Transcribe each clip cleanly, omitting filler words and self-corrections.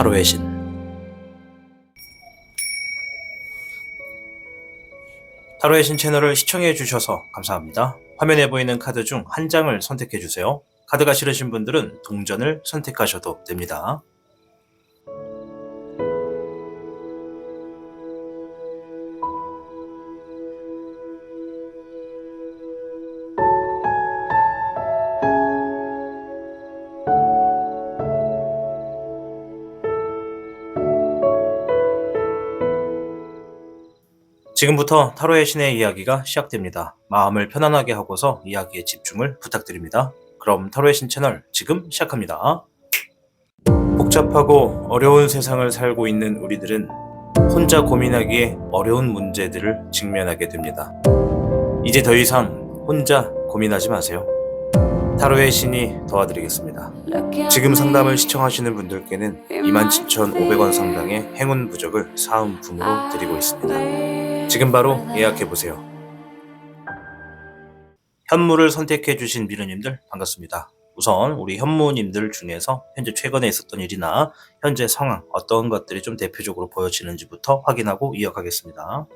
타로의 신. 타로의 신 채널을 시청해 주셔서 감사합니다. 화면에 보이는 카드 중 한 장을 선택해 주세요. 카드가 싫으신 분들은 동전을 선택하셔도 됩니다. 지금부터 타로의 신의 이야기가 시작됩니다. 마음을 편안하게 하고서 이야기에 집중을 부탁드립니다. 그럼 타로의 신 채널 지금 시작합니다. 복잡하고 어려운 세상을 살고 있는 우리들은 혼자 고민하기에 어려운 문제들을 직면하게 됩니다. 이제 더 이상 혼자 고민하지 마세요. 타로의 신이 도와드리겠습니다. 지금 상담을 시청하시는 분들께는 27,500원 상당의 행운 부적을 사은품으로 드리고 있습니다. 지금 바로 예약해보세요. 현무를 선택해주신 미르님들 반갑습니다. 우선 우리 현무님들 중에서 현재 최근에 있었던 일이나 현재 상황 어떤 것들이 좀 대표적으로 보여지는지부터 확인하고 이어가겠습니다.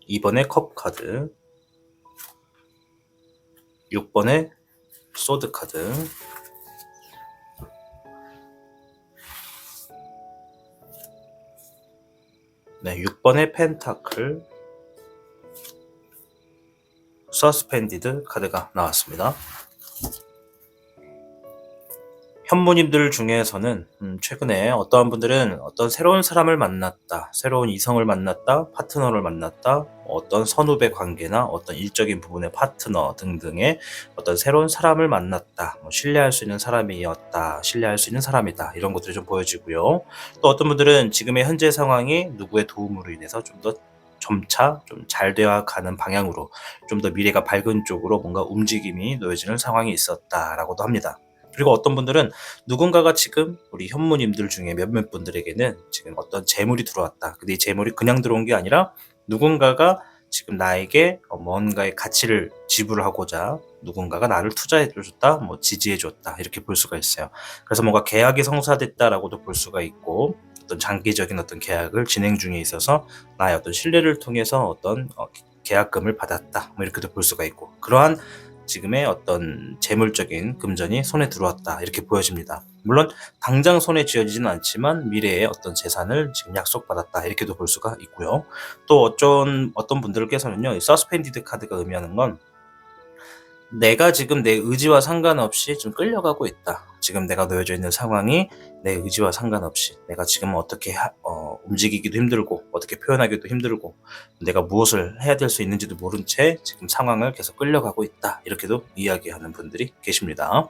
이번에 컵 카드, 6번에 소드 카드, 네, 6번의 펜타클, 서스펜디드 카드가 나왔습니다. 현무님들 중에서는 최근에 어떠한 분들은 어떤 새로운 사람을 만났다, 새로운 이성을 만났다, 파트너를 만났다, 어떤 선후배 관계나 어떤 일적인 부분의 파트너 등등의 어떤 새로운 사람을 만났다, 신뢰할 수 있는 사람이었다, 신뢰할 수 있는 사람이다, 이런 것들이 좀 보여지고요. 또 어떤 분들은 지금의 현재 상황이 누구의 도움으로 인해서 좀 더 점차 좀 잘 되어 가는 방향으로 좀 더 미래가 밝은 쪽으로 뭔가 움직임이 놓여지는 상황이 있었다라고도 합니다. 그리고 어떤 분들은 누군가가 지금 우리 현무님들 중에 몇몇 분들에게는 지금 어떤 재물이 들어왔다. 근데 이 재물이 그냥 들어온 게 아니라 누군가가 지금 나에게 뭔가의 가치를 지불하고자 누군가가 나를 투자해줬다, 지지해줬다, 이렇게 볼 수가 있어요. 그래서 뭔가 계약이 성사됐다라고도 볼 수가 있고, 어떤 장기적인 어떤 계약을 진행 중에 있어서 나의 어떤 신뢰를 통해서 어떤 계약금을 받았다, 이렇게도 볼 수가 있고, 그러한 지금의 어떤 재물적인 금전이 손에 들어왔다, 이렇게 보여집니다. 물론 당장 손에 쥐어지지는 않지만 미래의 어떤 재산을 지금 약속받았다, 이렇게도 볼 수가 있고요. 또 어떤 분들께서는요, 이 서스펜디드 카드가 의미하는 건 내가 지금 내 의지와 상관없이 좀 끌려가고 있다. 지금 내가 놓여져 있는 상황이 내 의지와 상관없이 내가 지금 어떻게 움직이기도 힘들고 어떻게 표현하기도 힘들고 내가 무엇을 해야 될 수 있는지도 모른 채 지금 상황을 계속 끌려가고 있다. 이렇게도 이야기하는 분들이 계십니다.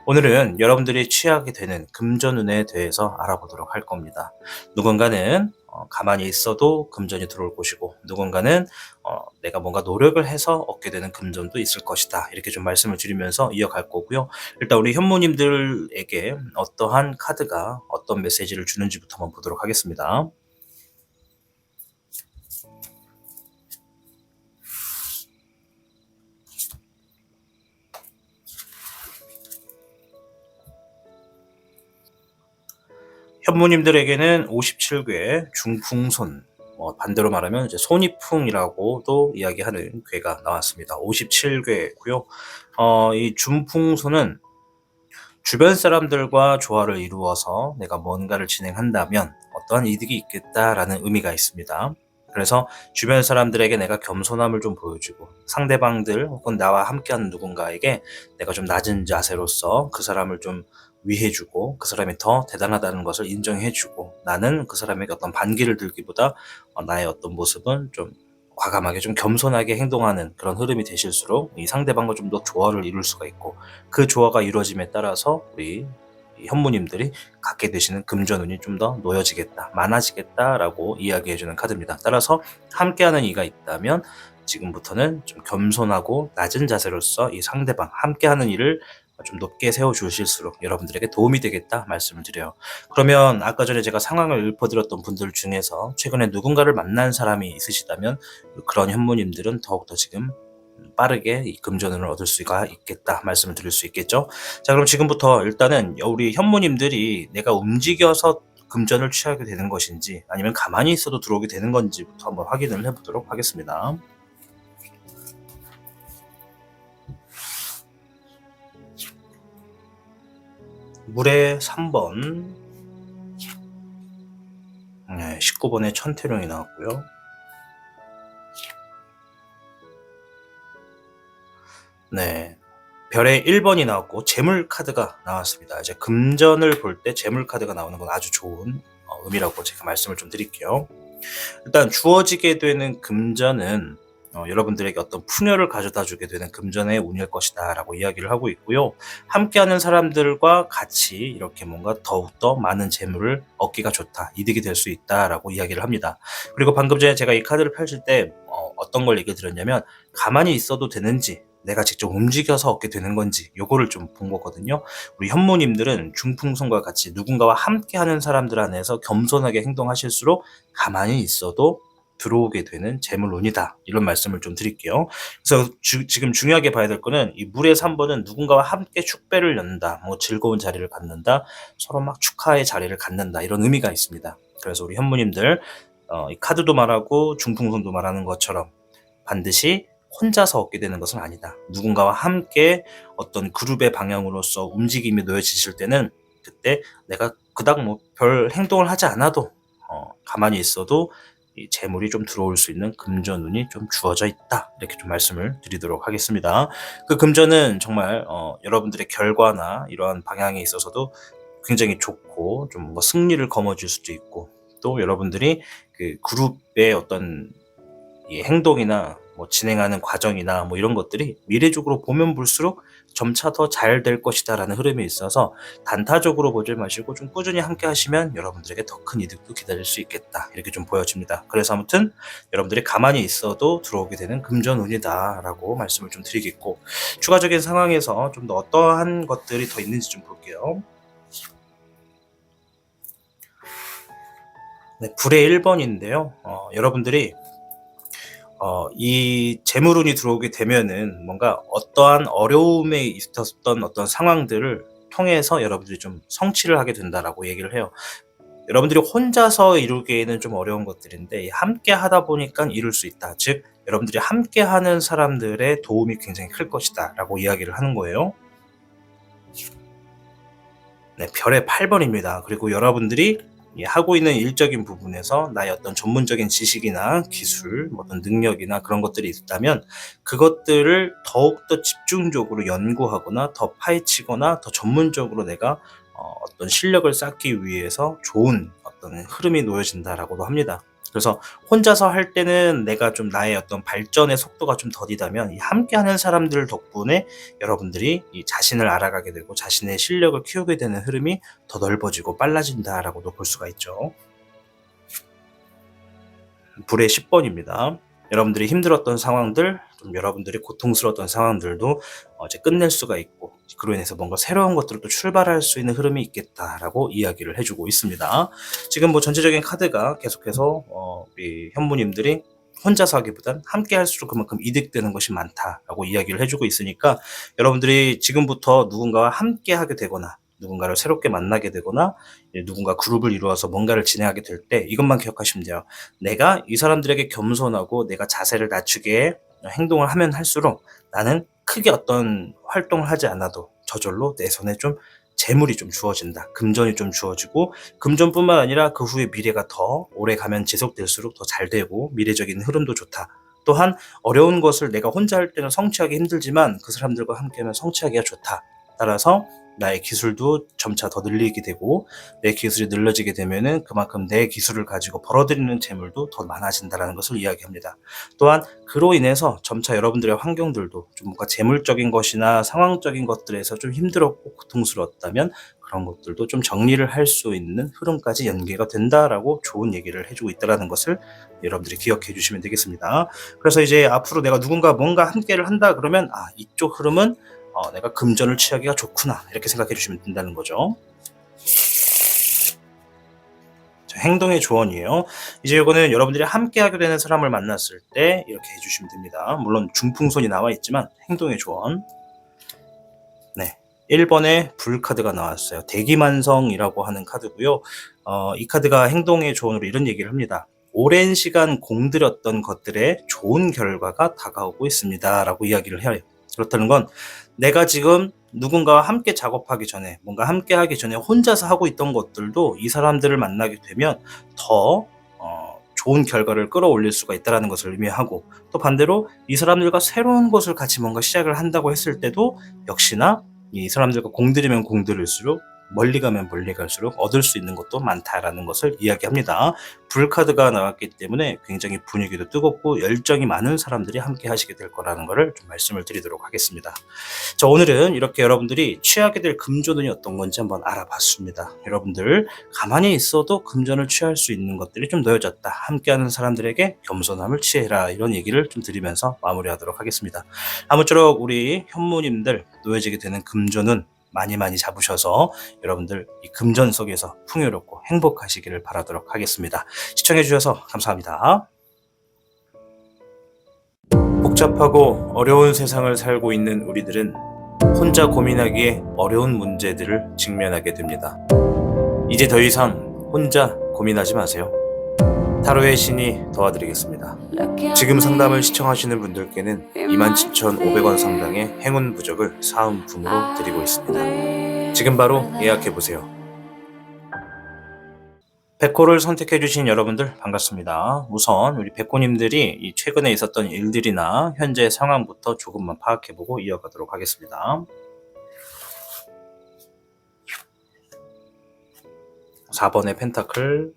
오늘은 여러분들이 취하게 되는 금전운에 대해서 알아보도록 할 겁니다. 누군가는 가만히 있어도 금전이 들어올 것이고, 누군가는 내가 뭔가 노력을 해서 얻게 되는 금전도 있을 것이다, 이렇게 좀 말씀을 드리면서 이어갈 거고요. 일단 우리 현무님들에게 어떠한 카드가 어떤 메시지를 주는지부터 한번 보도록 하겠습니다. 현무님들에게는 57괴 중풍손, 반대로 말하면 이제 손이풍이라고도 이야기하는 괴가 나왔습니다. 57괴고요. 이 중풍손은 주변 사람들과 조화를 이루어서 내가 뭔가를 진행한다면 어떠한 이득이 있겠다라는 의미가 있습니다. 그래서 주변 사람들에게 내가 겸손함을 좀 보여주고, 상대방들 혹은 나와 함께하는 누군가에게 내가 좀 낮은 자세로서 그 사람을 좀 위해주고, 그 사람이 더 대단하다는 것을 인정해주고, 나는 그 사람에게 어떤 반기를 들기보다 나의 어떤 모습은 좀 과감하게 좀 겸손하게 행동하는 그런 흐름이 되실수록 이 상대방과 좀 더 조화를 이룰 수가 있고, 그 조화가 이루어짐에 따라서 우리 현무님들이 갖게 되시는 금전운이 좀 더 놓여지겠다, 많아지겠다라고 이야기해주는 카드입니다. 따라서 함께하는 이가 있다면 지금부터는 좀 겸손하고 낮은 자세로서 이 상대방, 함께하는 일을 좀 높게 세워주실수록 여러분들에게 도움이 되겠다 말씀을 드려요. 그러면 아까 전에 제가 상황을 읊어드렸던 분들 중에서 최근에 누군가를 만난 사람이 있으시다면 그런 현무님들은 더욱더 지금 빠르게 이 금전운을 얻을 수가 있겠다 말씀을 드릴 수 있겠죠. 자, 그럼 지금부터 일단은 우리 현모님들이 내가 움직여서 금전을 취하게 되는 것인지 아니면 가만히 있어도 들어오게 되는 건지부터 한번 확인을 해보도록 하겠습니다. 물의 3번, 19번에 천태룡이 나왔고요. 네, 별의 1번이 나왔고 재물 카드가 나왔습니다. 이제 금전을 볼 때 재물 카드가 나오는 건 아주 좋은 의미라고 제가 말씀을 좀 드릴게요. 일단 주어지게 되는 금전은 여러분들에게 어떤 풍요를 가져다 주게 되는 금전의 운일 것이다 라고 이야기를 하고 있고요. 함께하는 사람들과 같이 이렇게 뭔가 더욱더 많은 재물을 얻기가 좋다, 이득이 될 수 있다 라고 이야기를 합니다. 그리고 방금 전에 제가 이 카드를 펼칠 때 어떤 걸 얘기 드렸냐면 가만히 있어도 되는지 내가 직접 움직여서 얻게 되는 건지 요거를 좀 본 거거든요. 우리 현모님들은 중풍선과 같이 누군가와 함께하는 사람들 안에서 겸손하게 행동하실수록 가만히 있어도 들어오게 되는 재물운이다, 이런 말씀을 좀 드릴게요. 그래서 지금 중요하게 봐야 될 거는 이 물의 3번은 누군가와 함께 축배를 연다, 뭐 즐거운 자리를 갖는다, 서로 막 축하의 자리를 갖는다, 이런 의미가 있습니다. 그래서 우리 현모님들 이 카드도 말하고 중풍선도 말하는 것처럼 반드시 혼자서 얻게 되는 것은 아니다. 누군가와 함께 어떤 그룹의 방향으로서 움직임이 놓여지실 때는 그때 내가 그닥 뭐 별 행동을 하지 않아도 가만히 있어도 이 재물이 좀 들어올 수 있는 금전운이 좀 주어져 있다, 이렇게 좀 말씀을 드리도록 하겠습니다. 그 금전은 정말 여러분들의 결과나 이러한 방향에 있어서도 굉장히 좋고 좀 뭔가 승리를 거머쥘 수도 있고, 또 여러분들이 그 그룹의 어떤 이 행동이나 뭐 진행하는 과정이나 뭐 이런 것들이 미래적으로 보면 볼수록 점차 더 잘 될 것이다 라는 흐름이 있어서 단타적으로 보지 마시고 좀 꾸준히 함께 하시면 여러분들에게 더 큰 이득도 기다릴 수 있겠다, 이렇게 좀 보여집니다. 그래서 아무튼 여러분들이 가만히 있어도 들어오게 되는 금전운이다 라고 말씀을 좀 드리겠고, 추가적인 상황에서 좀 더 어떠한 것들이 더 있는지 좀 볼게요. 네, 불의 1번인데요. 여러분들이 이 재물운이 들어오게 되면은 뭔가 어떠한 어려움에 있었던 어떤 상황들을 통해서 여러분들이 좀 성취를 하게 된다라고 얘기를 해요. 여러분들이 혼자서 이루기에는 좀 어려운 것들인데 함께 하다 보니까 이룰 수 있다. 즉 여러분들이 함께 하는 사람들의 도움이 굉장히 클 것이다 라고 이야기를 하는 거예요. 네, 별의 8번입니다. 그리고 여러분들이 하고 있는 일적인 부분에서 나의 어떤 전문적인 지식이나 기술, 어떤 능력이나 그런 것들이 있다면 그것들을 더욱더 집중적으로 연구하거나 더 파헤치거나 더 전문적으로 내가 어떤 실력을 쌓기 위해서 좋은 어떤 흐름이 놓여진다라고도 합니다. 그래서 혼자서 할 때는 내가 좀 나의 어떤 발전의 속도가 좀 더디다면 이 함께하는 사람들 덕분에 여러분들이 이 자신을 알아가게 되고 자신의 실력을 키우게 되는 흐름이 더 넓어지고 빨라진다라고도 볼 수가 있죠. 불의 10번입니다. 여러분들이 힘들었던 상황들, 좀 여러분들이 고통스러웠던 상황들도 이제 끝낼 수가 있고, 그로 인해서 뭔가 새로운 것들을 또 출발할 수 있는 흐름이 있겠다라고 이야기를 해주고 있습니다. 지금 뭐 전체적인 카드가 계속해서 우리 현무님들이 혼자서 하기보단 함께 할수록 그만큼 이득되는 것이 많다라고 이야기를 해주고 있으니까 여러분들이 지금부터 누군가와 함께 하게 되거나 누군가를 새롭게 만나게 되거나 누군가 그룹을 이루어서 뭔가를 진행하게 될 때 이것만 기억하시면 돼요. 내가 이 사람들에게 겸손하고 내가 자세를 낮추게 행동을 하면 할수록 나는 크게 어떤 활동을 하지 않아도 저절로 내 손에 좀 재물이 좀 주어진다. 금전이 좀 주어지고 금전뿐만 아니라 그 후에 미래가 더 오래 가면 지속될수록 더 잘 되고 미래적인 흐름도 좋다. 또한 어려운 것을 내가 혼자 할 때는 성취하기 힘들지만 그 사람들과 함께하면 성취하기가 좋다. 따라서 나의 기술도 점차 더 늘리게 되고 내 기술이 늘려지게 되면은 그만큼 내 기술을 가지고 벌어들이는 재물도 더 많아진다는 것을 이야기합니다. 또한 그로 인해서 점차 여러분들의 환경들도 좀 뭔가 재물적인 것이나 상황적인 것들에서 좀 힘들었고 고통스러웠다면 그런 것들도 좀 정리를 할 수 있는 흐름까지 연계가 된다라고 좋은 얘기를 해주고 있다는 것을 여러분들이 기억해 주시면 되겠습니다. 그래서 이제 앞으로 내가 누군가 뭔가 함께를 한다 그러면 이쪽 흐름은 내가 금전을 취하기가 좋구나, 이렇게 생각해 주시면 된다는 거죠. 자, 행동의 조언이에요. 이제 이거는 여러분들이 함께 하게 되는 사람을 만났을 때 이렇게 해주시면 됩니다. 물론 중풍선이 나와 있지만 행동의 조언. 네. 1번에 불 카드가 나왔어요. 대기만성이라고 하는 카드고요. 이 카드가 행동의 조언으로 이런 얘기를 합니다. 오랜 시간 공들였던 것들의 좋은 결과가 다가오고 있습니다. 라고 이야기를 해요. 그렇다는 건 내가 지금 누군가와 함께 작업하기 전에, 뭔가 함께 하기 전에 혼자서 하고 있던 것들도 이 사람들을 만나게 되면 더 좋은 결과를 끌어올릴 수가 있다는 것을 의미하고, 또 반대로 이 사람들과 새로운 것을 같이 뭔가 시작을 한다고 했을 때도 역시나 이 사람들과 공들이면 공들일수록, 멀리 가면 멀리 갈수록 얻을 수 있는 것도 많다라는 것을 이야기합니다. 불카드가 나왔기 때문에 굉장히 분위기도 뜨겁고 열정이 많은 사람들이 함께 하시게 될 거라는 것을 좀 말씀을 드리도록 하겠습니다. 자, 오늘은 이렇게 여러분들이 취하게 될 금전운이 어떤 건지 한번 알아봤습니다. 여러분들 가만히 있어도 금전을 취할 수 있는 것들이 좀 놓여졌다. 함께하는 사람들에게 겸손함을 취해라. 이런 얘기를 좀 드리면서 마무리하도록 하겠습니다. 아무쪼록 우리 현모님들 놓여지게 되는 금전운 많이 잡으셔서 여러분들 이 금전 속에서 풍요롭고 행복하시기를 바라도록 하겠습니다. 시청해 주셔서 감사합니다. 복잡하고 어려운 세상을 살고 있는 우리들은 혼자 고민하기에 어려운 문제들을 직면하게 됩니다. 이제 더 이상 혼자 고민하지 마세요. 타로의 신이 도와드리겠습니다. 지금 상담을 시청하시는 분들께는 27,500원 상당의 행운 부적을 사은품으로 드리고 있습니다. 지금 바로 예약해보세요. 백호를 선택해주신 여러분들 반갑습니다. 우선 우리 백호님들이 이 최근에 있었던 일들이나 현재 상황부터 조금만 파악해보고 이어가도록 하겠습니다. 4번의 펜타클,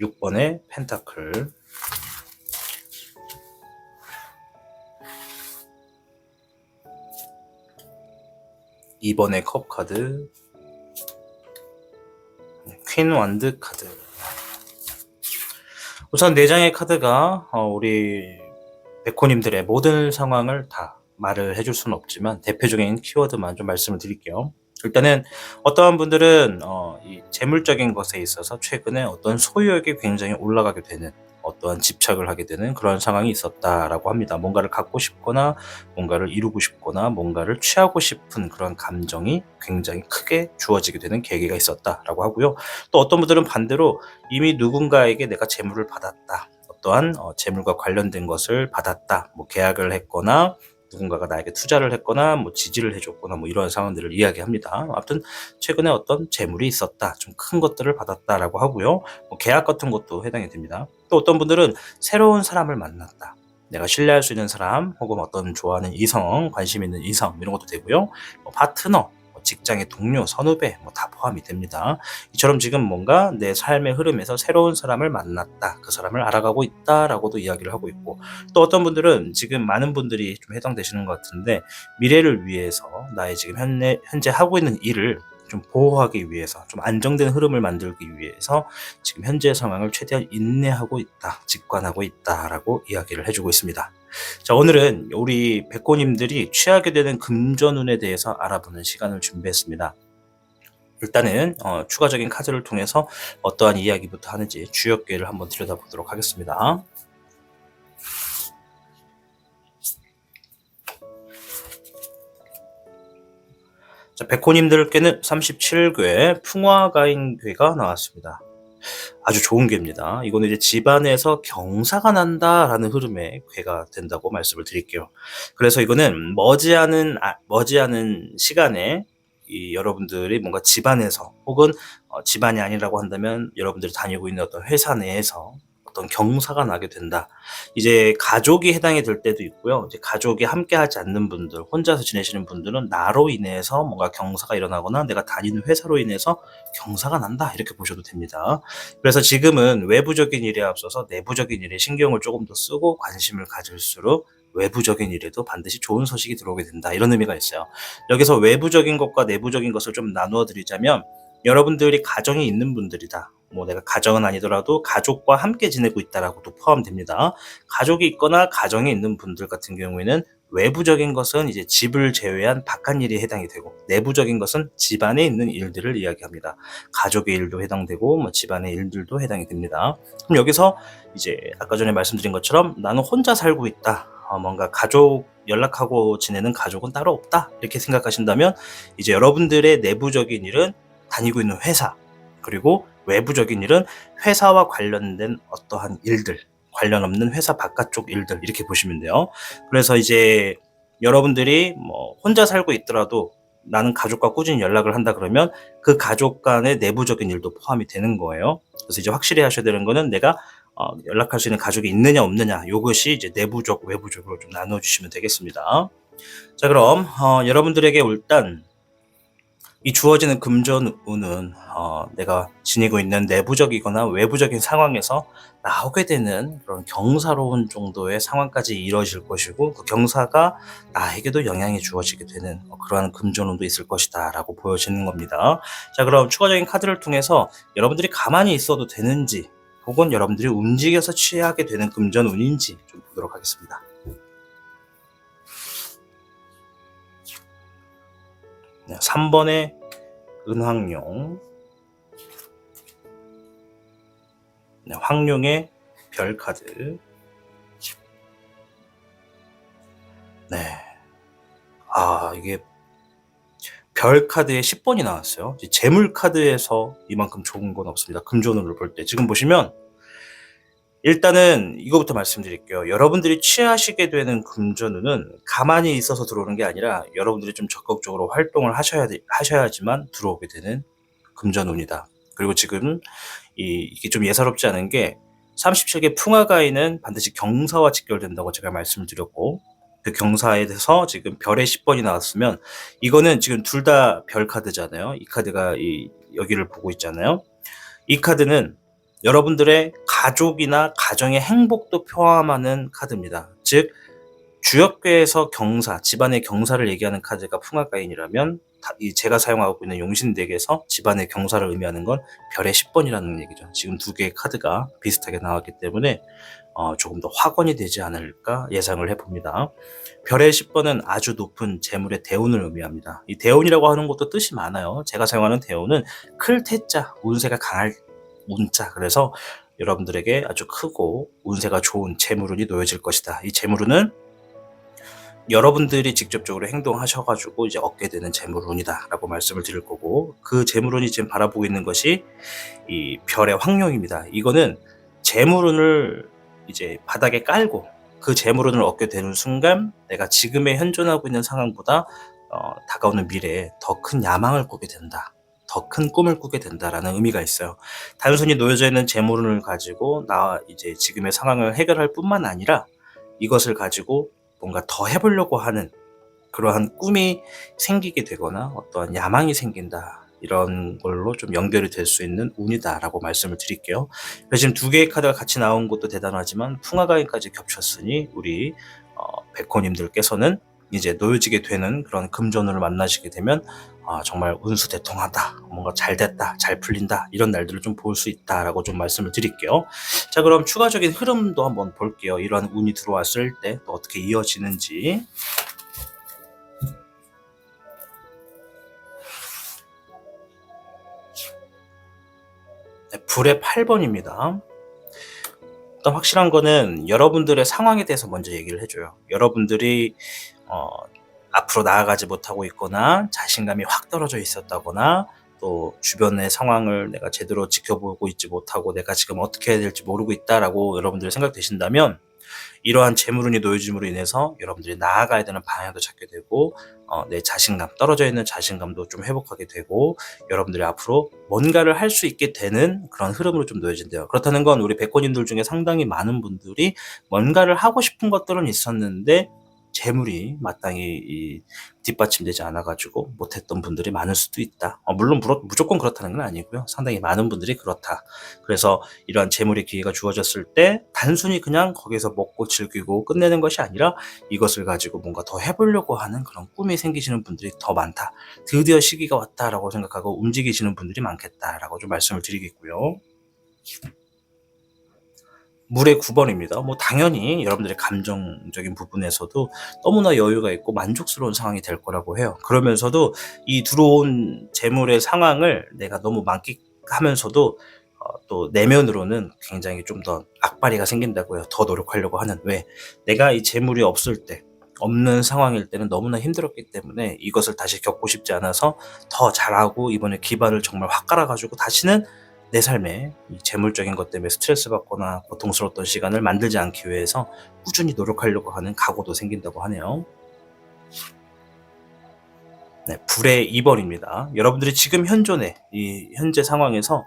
6번의 펜타클, 2번의 컵 카드, 퀸 완드 카드. 우선 4장의 카드가 우리 백호님들의 모든 상황을 다 말을 해줄 수는 없지만 대표적인 키워드만 좀 말씀을 드릴게요. 일단은 어떠한 분들은 이 재물적인 것에 있어서 최근에 어떤 소유욕이 굉장히 올라가게 되는, 어떠한 집착을 하게 되는 그런 상황이 있었다라고 합니다. 뭔가를 갖고 싶거나 뭔가를 이루고 싶거나 뭔가를 취하고 싶은 그런 감정이 굉장히 크게 주어지게 되는 계기가 있었다라고 하고요. 또 어떤 분들은 반대로 이미 누군가에게 내가 재물을 받았다, 어떠한 재물과 관련된 것을 받았다, 뭐 계약을 했거나 누군가가 나에게 투자를 했거나 뭐 지지를 해줬거나 뭐 이런 상황들을 이야기합니다. 아무튼 최근에 어떤 재물이 있었다, 좀 큰 것들을 받았다라고 하고요. 뭐 계약 같은 것도 해당이 됩니다. 또 어떤 분들은 새로운 사람을 만났다, 내가 신뢰할 수 있는 사람, 혹은 어떤 좋아하는 이성, 관심 있는 이성, 이런 것도 되고요. 뭐 파트너, 직장의 동료, 선후배 뭐 다 포함이 됩니다. 이처럼 지금 뭔가 내 삶의 흐름에서 새로운 사람을 만났다, 그 사람을 알아가고 있다라고도 이야기를 하고 있고, 또 어떤 분들은 지금 많은 분들이 좀 해당되시는 것 같은데 미래를 위해서 나의 지금 현재 하고 있는 일을 좀 보호하기 위해서, 좀 안정된 흐름을 만들기 위해서 지금 현재 상황을 최대한 인내하고 있다, 직관하고 있다라고 이야기를 해주고 있습니다. 자, 오늘은 우리 백호님들이 취하게 되는 금전운에 대해서 알아보는 시간을 준비했습니다. 일단은 추가적인 카드를 통해서 어떠한 이야기부터 하는지 주역계를 한번 들여다보도록 하겠습니다. 자, 백호님들께는 37궤 풍화가인궤가 나왔습니다. 아주 좋은 궤입니다. 이거는 이제 집안에서 경사가 난다라는 흐름의 궤가 된다고 말씀을 드릴게요. 그래서 이거는 머지않은 시간에 이 여러분들이 뭔가 집안에서, 혹은 집안이 아니라고 한다면 여러분들이 다니고 있는 어떤 회사 내에서 어떤 경사가 나게 된다. 이제 가족이 해당이 될 때도 있고요. 이제 가족이 함께 하지 않는 분들, 혼자서 지내시는 분들은 나로 인해서 뭔가 경사가 일어나거나 내가 다니는 회사로 인해서 경사가 난다, 이렇게 보셔도 됩니다. 그래서 지금은 외부적인 일에 앞서서 내부적인 일에 신경을 조금 더 쓰고 관심을 가질수록 외부적인 일에도 반드시 좋은 소식이 들어오게 된다, 이런 의미가 있어요. 여기서 외부적인 것과 내부적인 것을 좀 나누어 드리자면, 여러분들이 가정이 있는 분들이다, 뭐 내가 가정은 아니더라도 가족과 함께 지내고 있다라고도 포함됩니다. 가족이 있거나 가정에 있는 분들 같은 경우에는 외부적인 것은 이제 집을 제외한 바깥 일이 해당이 되고, 내부적인 것은 집안에 있는 일들을 이야기합니다. 가족의 일도 해당되고 뭐 집안의 일들도 해당이 됩니다. 그럼 여기서 이제 아까 전에 말씀드린 것처럼 나는 혼자 살고 있다. 뭔가 가족 연락하고 지내는 가족은 따로 없다. 이렇게 생각하신다면 이제 여러분들의 내부적인 일은 다니고 있는 회사, 그리고 외부적인 일은 회사와 관련된 어떠한 일들, 관련 없는 회사 바깥쪽 일들, 이렇게 보시면 돼요. 그래서 이제 여러분들이 뭐 혼자 살고 있더라도 나는 가족과 꾸준히 연락을 한다 그러면 그 가족 간의 내부적인 일도 포함이 되는 거예요. 그래서 이제 확실히 하셔야 되는 거는 내가 연락할 수 있는 가족이 있느냐 없느냐, 이것이 이제 내부적 외부적으로 좀 나눠 주시면 되겠습니다. 자, 그럼 여러분들에게 일단 이 주어지는 금전운은 내가 지니고 있는 내부적이거나 외부적인 상황에서 나오게 되는 그런 경사로운 정도의 상황까지 이루어질 것이고, 그 경사가 나에게도 영향이 주어지게 되는 그러한 금전운도 있을 것이다 라고 보여지는 겁니다. 자, 그럼 추가적인 카드를 통해서 여러분들이 가만히 있어도 되는지, 혹은 여러분들이 움직여서 취하게 되는 금전운인지 좀 보도록 하겠습니다. 네, 3번의 은황용, 네, 황룡의 별카드. 네. 이게 별카드에 10번이 나왔어요. 재물카드에서 이만큼 좋은 건 없습니다. 금전운을 볼 때. 지금 보시면 일단은 이거부터 말씀드릴게요. 여러분들이 취하시게 되는 금전운은 가만히 있어서 들어오는 게 아니라 여러분들이 좀 적극적으로 활동을 하셔야지만 들어오게 되는 금전운이다. 그리고 지금 이게 좀 예사롭지 않은 게 37개 풍화가인은 반드시 경사와 직결된다고 제가 말씀을 드렸고, 그 경사에 대해서 지금 별의 10번이 나왔으면 이거는 지금 둘 다 별 카드잖아요. 이 카드가 여기를 보고 있잖아요. 이 카드는 여러분들의 가족이나 가정의 행복도 포함하는 카드입니다. 즉 주역궤에서 경사, 집안의 경사를 얘기하는 카드가 풍화가인이라면 제가 사용하고 있는 용신덱에서 집안의 경사를 의미하는 건 별의 10번이라는 얘기죠. 지금 두 개의 카드가 비슷하게 나왔기 때문에 조금 더 확언이 되지 않을까 예상을 해봅니다. 별의 10번은 아주 높은 재물의 대운을 의미합니다. 이 대운이라고 하는 것도 뜻이 많아요. 제가 사용하는 대운은 클 태자, 운세가 강할 운자. 그래서 여러분들에게 아주 크고 운세가 좋은 재물운이 놓여질 것이다. 이 재물운은 여러분들이 직접적으로 행동하셔가지고 이제 얻게 되는 재물운이다라고 말씀을 드릴 거고, 그 재물운이 지금 바라보고 있는 것이 이 별의 황룡입니다. 이거는 재물운을 이제 바닥에 깔고 그 재물운을 얻게 되는 순간 내가 지금에 현존하고 있는 상황보다 다가오는 미래에 더 큰 야망을 꾸게 된다, 더 큰 꿈을 꾸게 된다라는 의미가 있어요. 단순히 놓여져 있는 재물운을 가지고 나 이제 지금의 상황을 해결할 뿐만 아니라 이것을 가지고 뭔가 더 해보려고 하는 그러한 꿈이 생기게 되거나 어떠한 야망이 생긴다, 이런 걸로 좀 연결이 될 수 있는 운이다라고 말씀을 드릴게요. 그래서 지금 두 개의 카드가 같이 나온 것도 대단하지만 풍화가인까지 겹쳤으니 우리 백호님들께서는 이제 놓여지게 되는 그런 금전운을 만나시게 되면 정말 운수대통하다, 뭔가 잘 됐다, 잘 풀린다, 이런 날들을 좀 볼 수 있다라고 좀 말씀을 드릴게요. 자, 그럼 추가적인 흐름도 한번 볼게요. 이러한 운이 들어왔을 때 또 어떻게 이어지는지. 네, 불의 8번입니다. 일단 확실한 거는 여러분들의 상황에 대해서 먼저 얘기를 해줘요. 여러분들이 앞으로 나아가지 못하고 있거나 자신감이 확 떨어져 있었다거나, 또 주변의 상황을 내가 제대로 지켜보고 있지 못하고 내가 지금 어떻게 해야 될지 모르고 있다라고 여러분들이 생각되신다면, 이러한 재물운이 놓여짐으로 인해서 여러분들이 나아가야 되는 방향도 찾게 되고, 내 자신감, 떨어져 있는 자신감도 좀 회복하게 되고, 여러분들이 앞으로 뭔가를 할 수 있게 되는 그런 흐름으로 좀 놓여진대요. 그렇다는 건 우리 백권인들 중에 상당히 많은 분들이 뭔가를 하고 싶은 것들은 있었는데 재물이 마땅히 뒷받침되지 않아가지고 못했던 분들이 많을 수도 있다. 물론 무조건 그렇다는 건 아니고요. 상당히 많은 분들이 그렇다. 그래서 이러한 재물의 기회가 주어졌을 때 단순히 그냥 거기서 먹고 즐기고 끝내는 것이 아니라 이것을 가지고 뭔가 더 해보려고 하는 그런 꿈이 생기시는 분들이 더 많다. 드디어 시기가 왔다라고 생각하고 움직이시는 분들이 많겠다라고 좀 말씀을 드리겠고요. 물의 9번입니다. 뭐 당연히 여러분들의 감정적인 부분에서도 너무나 여유가 있고 만족스러운 상황이 될 거라고 해요. 그러면서도 이 들어온 재물의 상황을 내가 너무 만끽하면서도 또 내면으로는 굉장히 좀 더 악바리가 생긴다고요. 더 노력하려고 하는. 왜? 내가 이 재물이 없을 때, 없는 상황일 때는 너무나 힘들었기 때문에 이것을 다시 겪고 싶지 않아서 더 잘하고 이번에 기반을 정말 확 깔아가지고 다시는 내 삶에 이 재물적인 것 때문에 스트레스 받거나 고통스러웠던 시간을 만들지 않기 위해서 꾸준히 노력하려고 하는 각오도 생긴다고 하네요. 네, 불의 2번입니다. 여러분들이 지금 현재 상황에서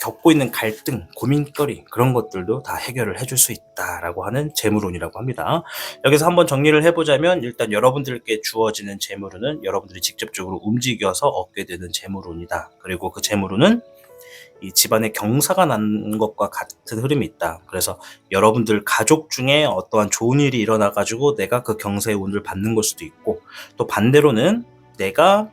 겪고 있는 갈등, 고민거리 그런 것들도 다 해결을 해줄 수 있다라고 하는 재물운이라고 합니다. 여기서 한번 정리를 해보자면 일단 여러분들께 주어지는 재물운은 여러분들이 직접적으로 움직여서 얻게 되는 재물운이다. 그리고 그 재물운은 이 집안에 경사가 난 것과 같은 흐름이 있다. 그래서 여러분들 가족 중에 어떠한 좋은 일이 일어나가지고 내가 그 경사의 운을 받는 걸 수도 있고, 또 반대로는 내가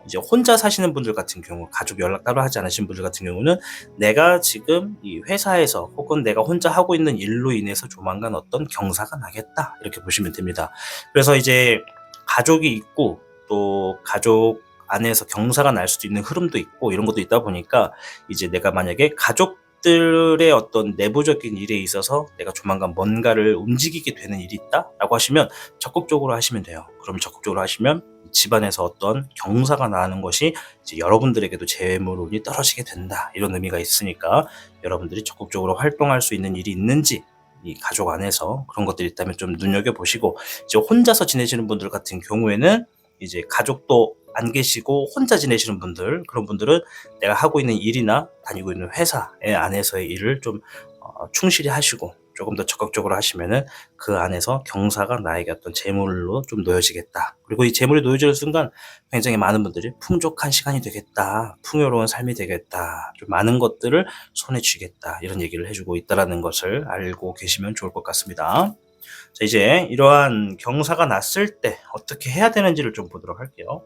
이제 혼자 사시는 분들 같은 경우, 가족 연락 따로 하지 않으신 분들 같은 경우는 내가 지금 이 회사에서 혹은 내가 혼자 하고 있는 일로 인해서 조만간 어떤 경사가 나겠다, 이렇게 보시면 됩니다. 그래서 이제 가족이 있고 또 가족 안에서 경사가 날 수도 있는 흐름도 있고 이런 것도 있다 보니까 이제 내가 만약에 가족들의 어떤 내부적인 일에 있어서 내가 조만간 뭔가를 움직이게 되는 일이 있다라고 하시면 적극적으로 하시면 돼요. 그럼 적극적으로 하시면 집안에서 어떤 경사가 나는 것이 이제 여러분들에게도 재물운이 떨어지게 된다, 이런 의미가 있으니까 여러분들이 적극적으로 활동할 수 있는 일이 있는지, 이 가족 안에서 그런 것들이 있다면 좀 눈여겨보시고, 이제 혼자서 지내시는 분들 같은 경우에는 이제 가족도 안 계시고 혼자 지내시는 분들, 그런 분들은 내가 하고 있는 일이나 다니고 있는 회사의 안에서의 일을 좀 충실히 하시고 조금 더 적극적으로 하시면은 그 안에서 경사가 나에게 어떤 재물로 좀 놓여지겠다. 그리고 이 재물이 놓여지는 순간 굉장히 많은 분들이 풍족한 시간이 되겠다, 풍요로운 삶이 되겠다, 좀 많은 것들을 손에 쥐겠다, 이런 얘기를 해주고 있다는 것을 알고 계시면 좋을 것 같습니다. 자, 이제 이러한 경사가 났을 때 어떻게 해야 되는지를 좀 보도록 할게요.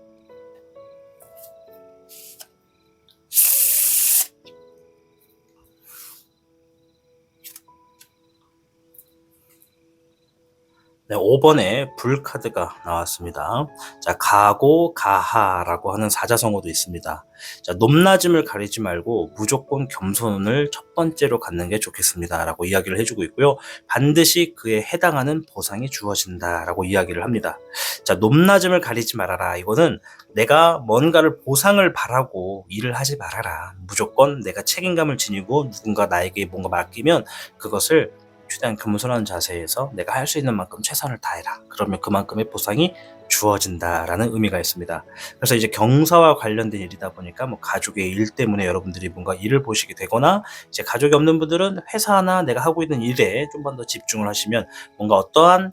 네, 5번에 불 카드가 나왔습니다. 자, 가고, 가하라고 하는 사자성어도 있습니다. 자, 높낮음을 가리지 말고 무조건 겸손을 첫 번째로 갖는 게 좋겠습니다, 라고 이야기를 해주고 있고요. 반드시 그에 해당하는 보상이 주어진다라고 이야기를 합니다. 자, 높낮음을 가리지 말아라. 이거는 내가 뭔가를 보상을 바라고 일을 하지 말아라. 무조건 내가 책임감을 지니고 누군가 나에게 뭔가 맡기면 그것을 최대한 겸손한 자세에서 내가 할 수 있는 만큼 최선을 다해라. 그러면 그만큼의 보상이 주어진다라는 의미가 있습니다. 그래서 이제 경사와 관련된 일이다 보니까 뭐 가족의 일 때문에 여러분들이 뭔가 일을 보시게 되거나, 이제 가족이 없는 분들은 회사나 내가 하고 있는 일에 좀만 더 집중을 하시면 뭔가 어떠한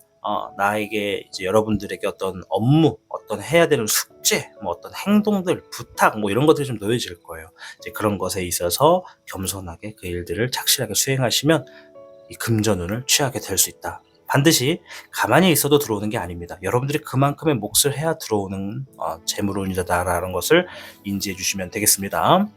나에게 이제 여러분들에게 어떤 업무, 어떤 해야 되는 숙제, 뭐 어떤 행동들, 부탁, 뭐 이런 것들이 좀 놓여질 거예요. 이제 그런 것에 있어서 겸손하게 그 일들을 착실하게 수행하시면 이 금전운을 취하게 될 수 있다. 반드시 가만히 있어도 들어오는 게 아닙니다. 여러분들이 그만큼의 몫을 해야 들어오는 재물운이다라는 것을 인지해 주시면 되겠습니다.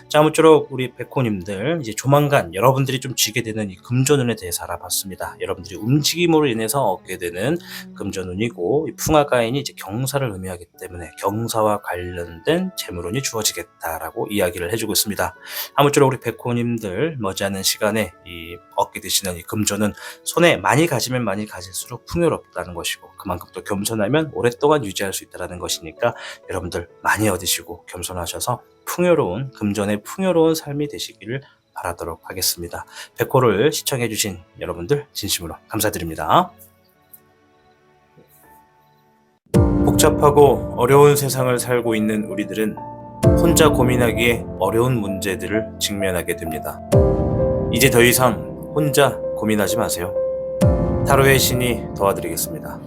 자, 아무쪼록 우리 백호님들, 이제 조만간 여러분들이 좀 쥐게 되는 이 금전운에 대해서 알아봤습니다. 여러분들이 움직임으로 인해서 얻게 되는 금전운이고, 이 풍화가인이 이제 경사를 의미하기 때문에 경사와 관련된 재물운이 주어지겠다라고 이야기를 해주고 있습니다. 아무쪼록 우리 백호님들 머지않은 시간에 이 얻게 되시는 이 금전은 손에 많이 가지면 많이 가질수록 풍요롭다는 것이고, 그만큼 또 겸손하면 오랫동안 유지할 수 있다는 것이니까 여러분들 많이 얻으시고 겸손하셔서 풍요로운, 금전의 풍요로운 삶이 되시기를 바라도록 하겠습니다. 백호를 시청해주신 여러분들 진심으로 감사드립니다. 복잡하고 어려운 세상을 살고 있는 우리들은 혼자 고민하기에 어려운 문제들을 직면하게 됩니다. 이제 더 이상 혼자 고민하지 마세요. 타로의 신이 도와드리겠습니다.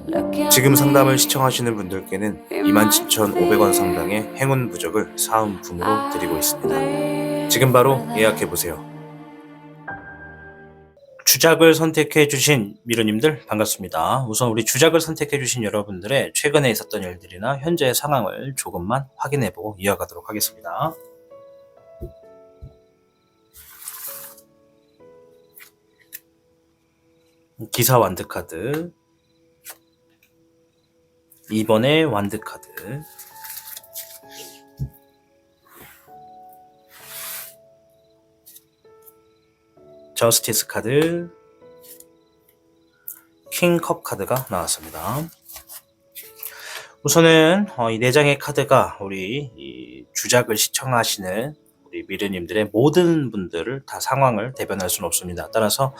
지금 상담을 시청하시는 분들께는 27,500원 상당의 행운 부적을 사은품으로 드리고 있습니다. 지금 바로 예약해보세요. 주작을 선택해주신 미르님들 반갑습니다. 우선 우리 주작을 선택해주신 여러분들의 최근에 있었던 일들이나 현재의 상황을 조금만 확인해보고 이어가도록 하겠습니다. 기사 완드 카드, 2번의 완드 카드, 저스티스 카드, 킹컵 카드가 나왔습니다. 우선은 이 4장의 카드가 우리 이 주작을 시청하시는 우리 미르님들의 모든 분들을 다 상황을 대변할 수는 없습니다. 따라서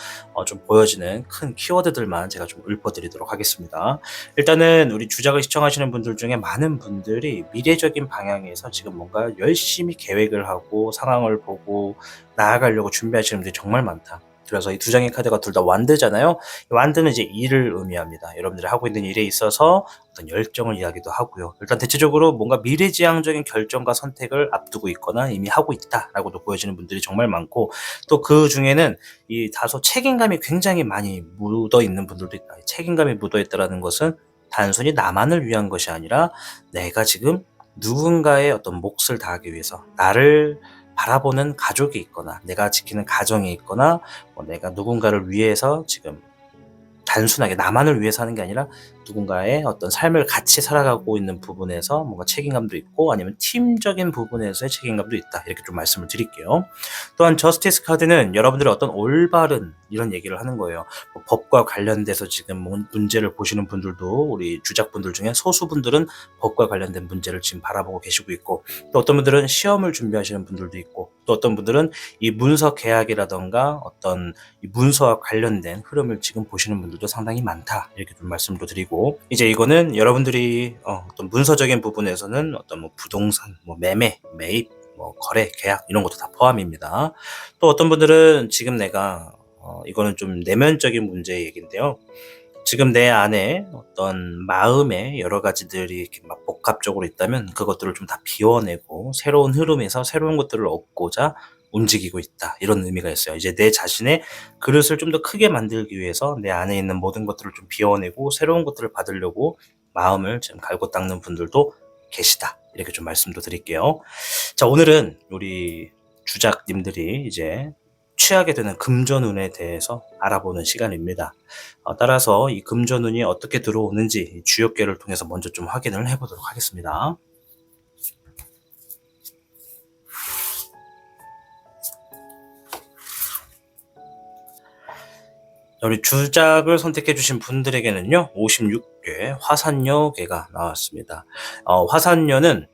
좀 보여지는 큰 키워드들만 제가 좀 읊어드리도록 하겠습니다. 일단은 우리 주작을 시청하시는 분들 중에 많은 분들이 미래적인 방향에서 지금 뭔가 열심히 계획을 하고 상황을 보고 나아가려고 준비하시는 분들이 정말 많다. 그래서 이 2장의 카드가 둘 다 완드잖아요. 완드는 이제 일을 의미합니다. 여러분들이 하고 있는 일에 있어서 어떤 열정을 이야기도 하고요. 일단 대체적으로 뭔가 미래지향적인 결정과 선택을 앞두고 있거나 이미 하고 있다라고도 보여지는 분들이 정말 많고, 또 그 중에는 이 다소 책임감이 굉장히 많이 묻어 있는 분들도 있다. 책임감이 묻어 있다라는 것은 단순히 나만을 위한 것이 아니라 내가 지금 누군가의 어떤 몫을 다하기 위해서 나를 바라보는 가족이 있거나 내가 지키는 가정이 있거나 내가 누군가를 위해서 지금 단순하게 나만을 위해서 하는 게 아니라 누군가의 어떤 삶을 같이 살아가고 있는 부분에서 뭔가 책임감도 있고 아니면 팀적인 부분에서의 책임감도 있다. 이렇게 좀 말씀을 드릴게요. 또한 저스티스 카드는 여러분들의 어떤 올바른 이런 얘기를 하는 거예요. 법과 관련돼서 지금 문제를 보시는 분들도 우리 주작분들 중에 소수분들은 법과 관련된 문제를 지금 바라보고 계시고 있고, 또 어떤 분들은 시험을 준비하시는 분들도 있고, 또 어떤 분들은 이 문서 계약이라던가 어떤 이 문서와 관련된 흐름을 지금 보시는 분들도 상당히 많다. 이렇게 좀 말씀도 드리고, 이제 이거는 여러분들이 어떤 문서적인 부분에서는 어떤 뭐 부동산, 뭐 매매, 매입, 뭐 거래, 계약 이런 것도 다 포함입니다. 또 어떤 분들은 지금 내가 이거는 좀 내면적인 문제의 얘기인데요. 지금 내 안에 어떤 마음의 여러 가지들이 이렇게 막 복합적으로 있다면 그것들을 좀 다 비워내고 새로운 흐름에서 새로운 것들을 얻고자 움직이고 있다. 이런 의미가 있어요. 이제 내 자신의 그릇을 좀 더 크게 만들기 위해서 내 안에 있는 모든 것들을 좀 비워내고 새로운 것들을 받으려고 마음을 지금 갈고 닦는 분들도 계시다. 이렇게 좀 말씀도 드릴게요. 자, 오늘은 우리 주작님들이 이제 취하게 되는 금전운에 대해서 알아보는 시간입니다. 따라서 이 금전운이 어떻게 들어오는지 주역계를 통해서 먼저 좀 확인을 해보도록 하겠습니다. 우리 주작을 선택해 주신 분들에게는요, 56개 화산녀계가 나왔습니다. 화산녀는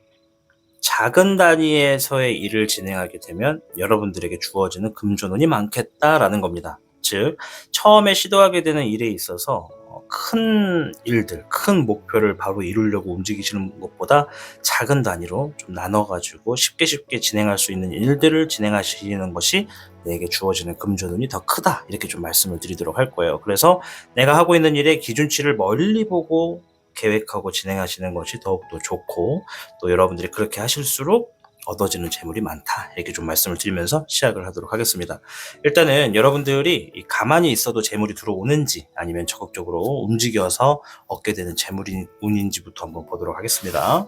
작은 단위에서의 일을 진행하게 되면 여러분들에게 주어지는 금전운이 많겠다라는 겁니다. 즉, 처음에 시도하게 되는 일에 있어서 큰 일들, 큰 목표를 바로 이루려고 움직이시는 것보다 작은 단위로 좀 나눠가지고 쉽게 진행할 수 있는 일들을 진행하시는 것이 내게 주어지는 금전운이 더 크다. 이렇게 좀 말씀을 드리도록 할 거예요. 그래서 내가 하고 있는 일의 기준치를 멀리 보고 계획하고 진행하시는 것이 더욱더 좋고, 또 여러분들이 그렇게 하실수록 얻어지는 재물이 많다. 이렇게 좀 말씀을 드리면서 시작을 하도록 하겠습니다. 일단은 여러분들이 가만히 있어도 재물이 들어오는지 아니면 적극적으로 움직여서 얻게 되는 재물이 운인지부터 한번 보도록 하겠습니다.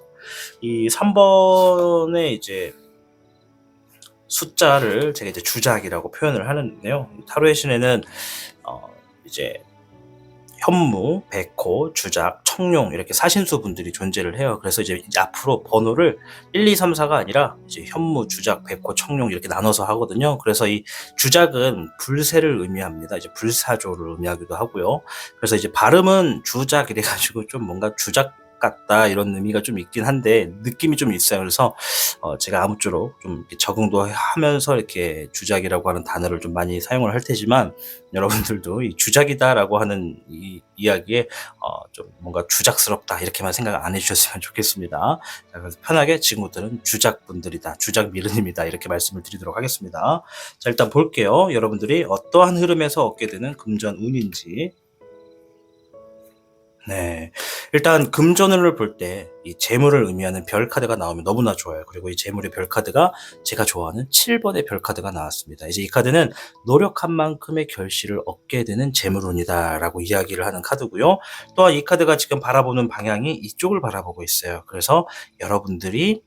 이 3번의 이제 숫자를 제가 이제 주작이라고 표현을 하는데요. 타로의 신에는 이제 현무, 백호, 주작, 청룡 이렇게 사신수 분들이 존재를 해요. 그래서 이제 앞으로 번호를 1, 2, 3, 4가 아니라 이제 현무, 주작, 백호, 청룡 이렇게 나눠서 하거든요. 그래서 이 주작은 불세를 의미합니다. 이제 불사조를 의미하기도 하고요. 그래서 이제 발음은 주작 이래가지고 좀 뭔가 주작 같다 이런 의미가 좀 있긴 한데 느낌이 좀 있어요. 그래서 제가 아무쪼록 좀 이렇게 적응도 하면서 이렇게 주작이라고 하는 단어를 좀 많이 사용을 할 테지만, 여러분들도 이 주작이다라고 하는 이 이야기에 좀 뭔가 주작스럽다 이렇게만 생각 안 해주셨으면 좋겠습니다. 자, 그래서 편하게 지금부터는 주작분들이다, 주작 미르님이다 이렇게 말씀을 드리도록 하겠습니다. 자, 일단 볼게요. 여러분들이 어떠한 흐름에서 얻게 되는 금전운인지. 네. 일단 금전운을 볼 때 이 재물을 의미하는 별 카드가 나오면 너무나 좋아요. 그리고 이 재물의 별 카드가 제가 좋아하는 7번의 별 카드가 나왔습니다. 이제 이 카드는 노력한 만큼의 결실을 얻게 되는 재물운이다라고 이야기를 하는 카드고요. 또한 이 카드가 지금 바라보는 방향이 이쪽을 바라보고 있어요. 그래서 여러분들이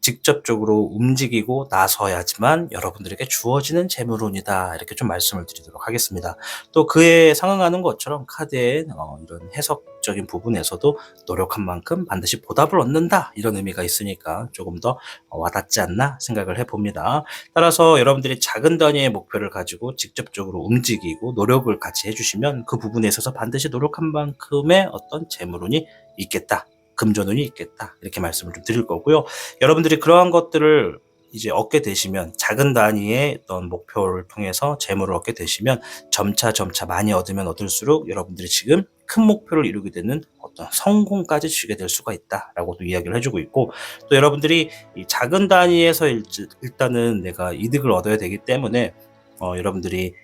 직접적으로 움직이고 나서야지만 여러분들에게 주어지는 재물운이다. 이렇게 좀 말씀을 드리도록 하겠습니다. 또 그에 상응하는 것처럼 카드의 이런 해석적인 부분에서도 노력한 만큼 반드시 보답을 얻는다. 이런 의미가 있으니까 조금 더 와닿지 않나 생각을 해봅니다. 따라서 여러분들이 작은 단위의 목표를 가지고 직접적으로 움직이고 노력을 같이 해주시면 그 부분에 있어서 반드시 노력한 만큼의 어떤 재물운이 있겠다. 금전운이 있겠다. 이렇게 말씀을 좀 드릴 거고요. 여러분들이 그러한 것들을 이제 얻게 되시면 작은 단위의 어떤 목표를 통해서 재물을 얻게 되시면 점차 많이 얻으면 얻을수록 여러분들이 지금 큰 목표를 이루게 되는 어떤 성공까지 주게 될 수가 있다라고도 이야기를 해주고 있고, 또 여러분들이 이 작은 단위에서 일단은 내가 이득을 얻어야 되기 때문에 여러분들이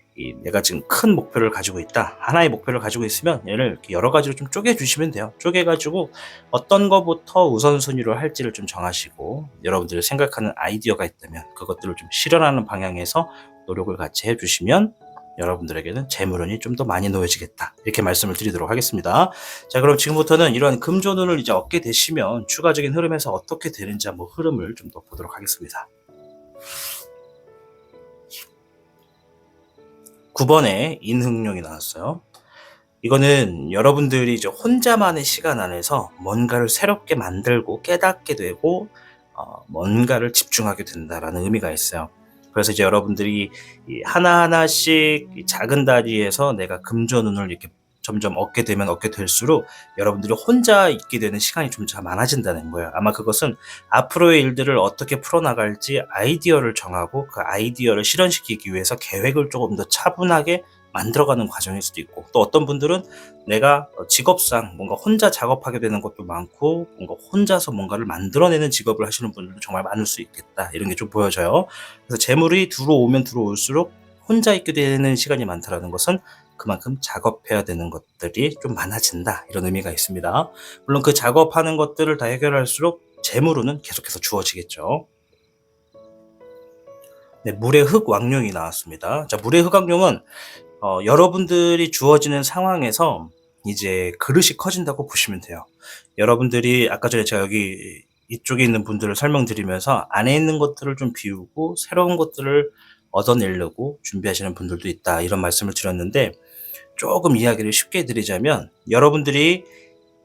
내가 지금 큰 목표를 가지고 있다. 하나의 목표를 가지고 있으면 얘를 이렇게 여러 가지로 좀 쪼개주시면 돼요. 쪼개가지고 어떤 것부터 우선순위로 할지를 좀 정하시고, 여러분들이 생각하는 아이디어가 있다면 그것들을 좀 실현하는 방향에서 노력을 같이 해주시면 여러분들에게는 재물운이 좀 더 많이 놓여지겠다. 이렇게 말씀을 드리도록 하겠습니다. 자, 그럼 지금부터는 이러한 금전운을 이제 얻게 되시면 추가적인 흐름에서 어떻게 되는지 한번 흐름을 좀 더 보도록 하겠습니다. 9번에 인흥룡이 나왔어요. 이거는 여러분들이 이제 혼자만의 시간 안에서 뭔가를 새롭게 만들고 깨닫게 되고 뭔가를 집중하게 된다라는 의미가 있어요. 그래서 이제 여러분들이 하나하나씩 작은 다리에서 내가 금전운을 이렇게 점점 얻게 되면 얻게 될수록 여러분들이 혼자 있게 되는 시간이 좀 더 많아진다는 거예요. 아마 그것은 앞으로의 일들을 어떻게 풀어나갈지 아이디어를 정하고 그 아이디어를 실현시키기 위해서 계획을 조금 더 차분하게 만들어가는 과정일 수도 있고, 또 어떤 분들은 내가 직업상 뭔가 혼자 작업하게 되는 것도 많고 뭔가 혼자서 뭔가를 만들어내는 직업을 하시는 분들도 정말 많을 수 있겠다, 이런 게 좀 보여져요. 그래서 재물이 들어오면 들어올수록 혼자 있게 되는 시간이 많다라는 것은 그만큼 작업해야 되는 것들이 좀 많아진다, 이런 의미가 있습니다. 물론 그 작업하는 것들을 다 해결할수록 재물운은 계속해서 주어지겠죠. 네, 물의 흑왕룡이 나왔습니다. 자, 물의 흑왕룡은 여러분들이 주어지는 상황에서 이제 그릇이 커진다고 보시면 돼요. 여러분들이 아까 전에 제가 여기 이쪽에 있는 분들을 설명드리면서 안에 있는 것들을 좀 비우고 새로운 것들을 얻어내려고 준비하시는 분들도 있다, 이런 말씀을 드렸는데, 조금 이야기를 쉽게 드리자면 여러분들이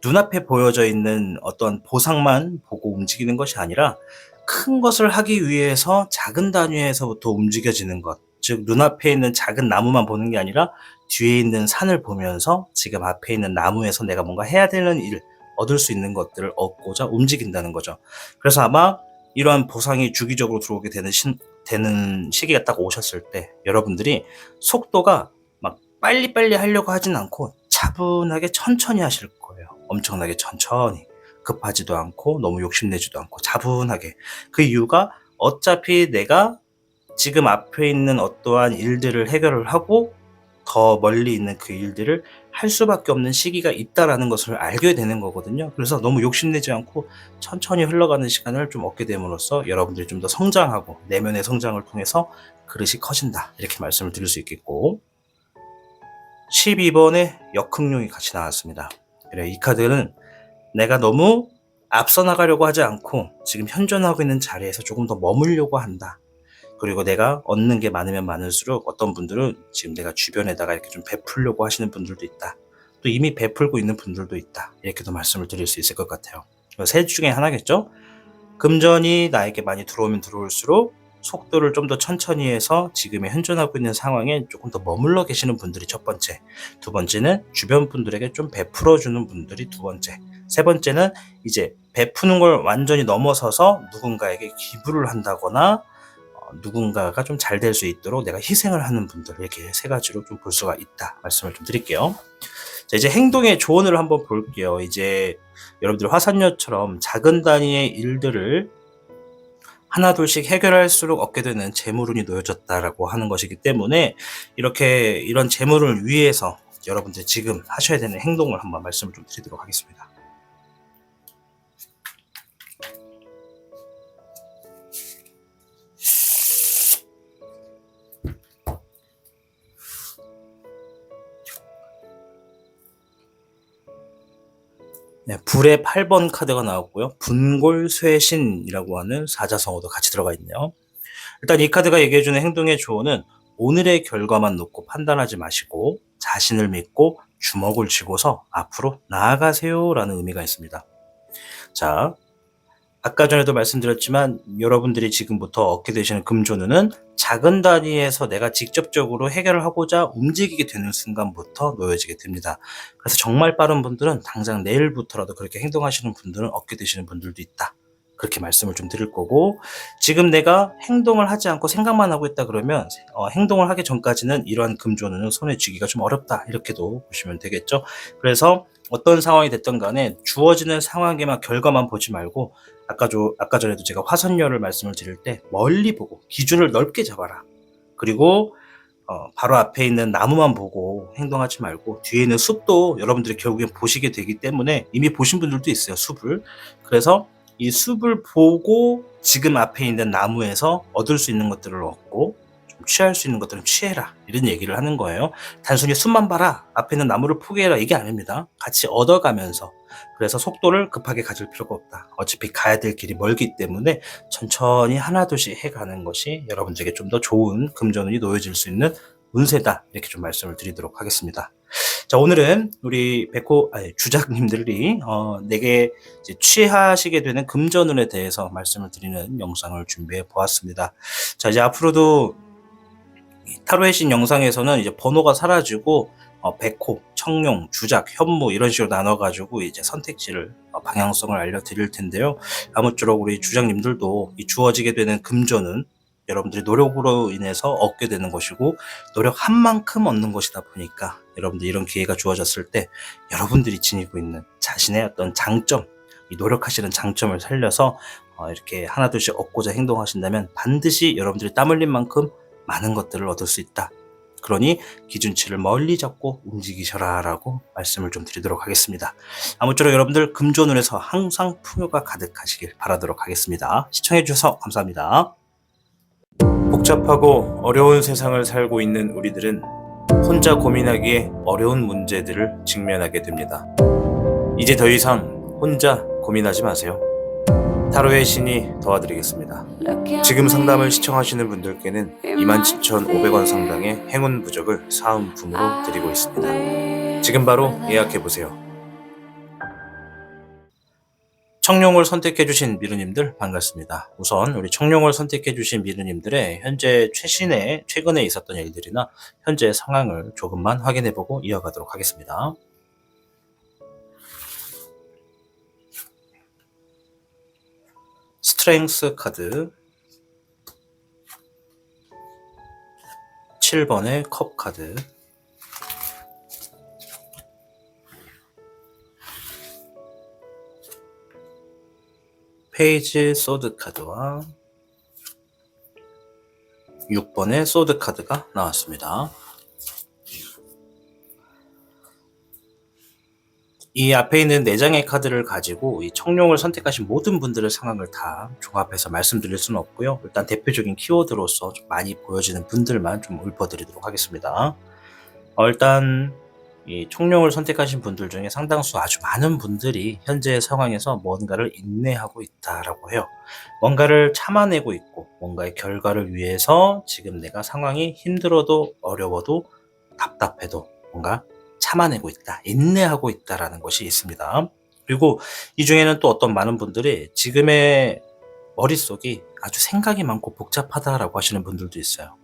눈앞에 보여져 있는 어떤 보상만 보고 움직이는 것이 아니라 큰 것을 하기 위해서 작은 단위에서부터 움직여지는 것, 즉 눈앞에 있는 작은 나무만 보는 게 아니라 뒤에 있는 산을 보면서 지금 앞에 있는 나무에서 내가 뭔가 해야 되는 일, 얻을 수 있는 것들을 얻고자 움직인다는 거죠. 그래서 아마 이러한 보상이 주기적으로 들어오게 되는 시기가 딱 오셨을 때 여러분들이 속도가 막 빨리빨리 하려고 하진 않고 차분하게 천천히 하실 거예요. 엄청나게 천천히. 급하지도 않고 너무 욕심내지도 않고 차분하게. 그 이유가 어차피 내가 지금 앞에 있는 어떠한 일들을 해결을 하고 더 멀리 있는 그 일들을 할 수밖에 없는 시기가 있다라는 것을 알게 되는 거거든요. 그래서 너무 욕심내지 않고 천천히 흘러가는 시간을 좀 얻게 됨으로써 여러분들이 좀 더 성장하고 내면의 성장을 통해서 그릇이 커진다, 이렇게 말씀을 드릴 수 있겠고, 12번에 역흥룡이 같이 나왔습니다. 그래, 이 카드는 내가 너무 앞서 나가려고 하지 않고 지금 현존하고 있는 자리에서 조금 더 머물려고 한다. 그리고 내가 얻는 게 많으면 많을수록 어떤 분들은 지금 내가 주변에다가 이렇게 좀 베풀려고 하시는 분들도 있다. 또 이미 베풀고 있는 분들도 있다. 이렇게도 말씀을 드릴 수 있을 것 같아요. 셋 중에 하나겠죠? 금전이 나에게 많이 들어오면 들어올수록 속도를 좀 더 천천히 해서 지금의 현존하고 있는 상황에 조금 더 머물러 계시는 분들이 첫 번째, 두 번째는 주변 분들에게 좀 베풀어주는 분들이 두 번째, 세 번째는 이제 베푸는 걸 완전히 넘어서서 누군가에게 기부를 한다거나 누군가가 좀 잘 될 수 있도록 내가 희생을 하는 분들, 이렇게 세 가지로 좀 볼 수가 있다, 말씀을 좀 드릴게요. 자, 이제 행동의 조언을 한번 볼게요. 이제 여러분들 화산녀처럼 작은 단위의 일들을 하나둘씩 해결할수록 얻게 되는 재물운이 놓여졌다라고 하는 것이기 때문에 이렇게 이런 재물을 위해서 여러분들 지금 하셔야 되는 행동을 한번 말씀을 좀 드리도록 하겠습니다. 네, 불의 8번 카드가 나왔고요. 분골쇄신이라고 하는 사자성어도 같이 들어가 있네요. 일단 이 카드가 얘기해주는 행동의 조언은 오늘의 결과만 놓고 판단하지 마시고 자신을 믿고 주먹을 쥐고서 앞으로 나아가세요라는 의미가 있습니다. 자, 아까 전에도 말씀드렸지만 여러분들이 지금부터 얻게 되시는 금조누는 작은 단위에서 내가 직접적으로 해결을 하고자 움직이게 되는 순간부터 놓여지게 됩니다. 그래서 정말 빠른 분들은 당장 내일부터라도 그렇게 행동하시는 분들은 얻게 되시는 분들도 있다. 그렇게 말씀을 좀 드릴 거고, 지금 내가 행동을 하지 않고 생각만 하고 있다 그러면 행동을 하기 전까지는 이러한 금조누는 손에 쥐기가 좀 어렵다, 이렇게도 보시면 되겠죠. 그래서 어떤 상황이 됐든 간에 주어지는 상황에만 결과만 보지 말고, 아까 전에도 제가 화선열을 말씀을 드릴 때 멀리 보고 기준을 넓게 잡아라. 그리고 바로 앞에 있는 나무만 보고 행동하지 말고 뒤에 있는 숲도 여러분들이 결국엔 보시게 되기 때문에, 이미 보신 분들도 있어요, 숲을. 그래서 이 숲을 보고 지금 앞에 있는 나무에서 얻을 수 있는 것들을 얻고 좀 취할 수 있는 것들은 취해라, 이런 얘기를 하는 거예요. 단순히 숲만 봐라, 앞에 있는 나무를 포기해라, 이게 아닙니다. 같이 얻어가면서, 그래서 속도를 급하게 가질 필요가 없다. 어차피 가야 될 길이 멀기 때문에 천천히 하나둘씩 해가는 것이 여러분들에게 좀 더 좋은 금전운이 놓여질 수 있는 운세다, 이렇게 좀 말씀을 드리도록 하겠습니다. 자, 오늘은 우리 주작님들이 내게 이제 취하시게 되는 금전운에 대해서 말씀을 드리는 영상을 준비해 보았습니다. 자, 이제 앞으로도 타로의 신 영상에서는 이제 번호가 사라지고 백호, 청룡, 주작, 현무 이런 식으로 나눠가지고 이제 선택지를 방향성을 알려드릴 텐데요. 아무쪼록 우리 주장님들도 이 주어지게 되는 금전은 여러분들이 노력으로 인해서 얻게 되는 것이고, 노력한 만큼 얻는 것이다 보니까 여러분들 이런 기회가 주어졌을 때 여러분들이 지니고 있는 자신의 어떤 장점, 이 노력하시는 장점을 살려서 이렇게 하나둘씩 얻고자 행동하신다면 반드시 여러분들이 땀 흘린 만큼 많은 것들을 얻을 수 있다. 그러니 기준치를 멀리 잡고 움직이셔라 라고 말씀을 좀 드리도록 하겠습니다. 아무쪼록 여러분들 금조눈에서 항상 풍요가 가득하시길 바라도록 하겠습니다. 시청해 주셔서 감사합니다. 복잡하고 어려운 세상을 살고 있는 우리들은 혼자 고민하기에 어려운 문제들을 직면하게 됩니다. 이제 더 이상 혼자 고민하지 마세요. 타로의 신이 도와드리겠습니다. 지금 상담을 시청하시는 분들께는 27,500원 상당의 행운 부적을 사은품으로 드리고 있습니다. 지금 바로 예약해보세요. 청룡을 선택해주신 미르님들 반갑습니다. 우선 우리 청룡을 선택해주신 미르님들의 현재 최근에 있었던 일들이나 현재 상황을 조금만 확인해보고 이어가도록 하겠습니다. 스트렝스 카드, 7번의 컵 카드, 페이지 소드 카드와 6번의 소드 카드가 나왔습니다. 이 앞에 있는 4장의 카드를 가지고 이 청룡을 선택하신 모든 분들의 상황을 다 종합해서 말씀드릴 수는 없고요. 일단 대표적인 키워드로서 좀 많이 보여지는 분들만 좀 읊어드리도록 하겠습니다. 일단 이 청룡을 선택하신 분들 중에 상당수 아주 많은 분들이 현재의 상황에서 뭔가를 인내하고 있다라고 해요. 뭔가를 참아내고 있고, 뭔가의 결과를 위해서 지금 내가 상황이 힘들어도 어려워도 답답해도 뭔가 참아내고 있다, 인내하고 있다라는 것이 있습니다. 그리고 이 중에는 또 어떤 많은 분들이 지금의 머릿속이 아주 생각이 많고 복잡하다라고 하시는 분들도 있어요.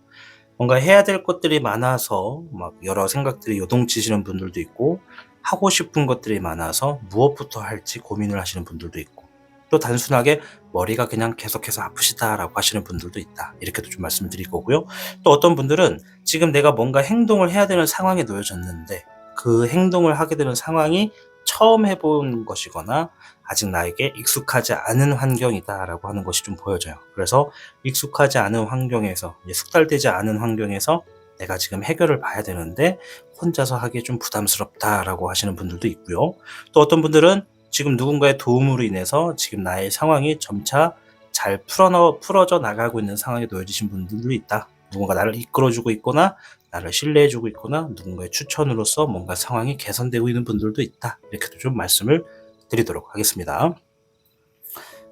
뭔가 해야 될 것들이 많아서 막 여러 생각들이 요동치시는 분들도 있고, 하고 싶은 것들이 많아서 무엇부터 할지 고민을 하시는 분들도 있고, 또 단순하게 머리가 그냥 계속해서 아프시다라고 하시는 분들도 있다, 이렇게도 좀 말씀드릴 거고요. 또 어떤 분들은 지금 내가 뭔가 행동을 해야 되는 상황에 놓여졌는데 그 행동을 하게 되는 상황이 처음 해본 것이거나 아직 나에게 익숙하지 않은 환경이다라고 하는 것이 좀 보여져요. 그래서 익숙하지 않은 환경에서, 숙달되지 않은 환경에서 내가 지금 해결을 봐야 되는데 혼자서 하기에 좀 부담스럽다라고 하시는 분들도 있고요. 또 어떤 분들은 지금 누군가의 도움으로 인해서 지금 나의 상황이 점차 잘 풀어져 나가고 있는 상황에 놓여지신 분들도 있다. 누군가 나를 이끌어주고 있거나 나를 신뢰해주고 있거나 누군가의 추천으로서 뭔가 상황이 개선되고 있는 분들도 있다, 이렇게도 좀 말씀을 드리도록 하겠습니다.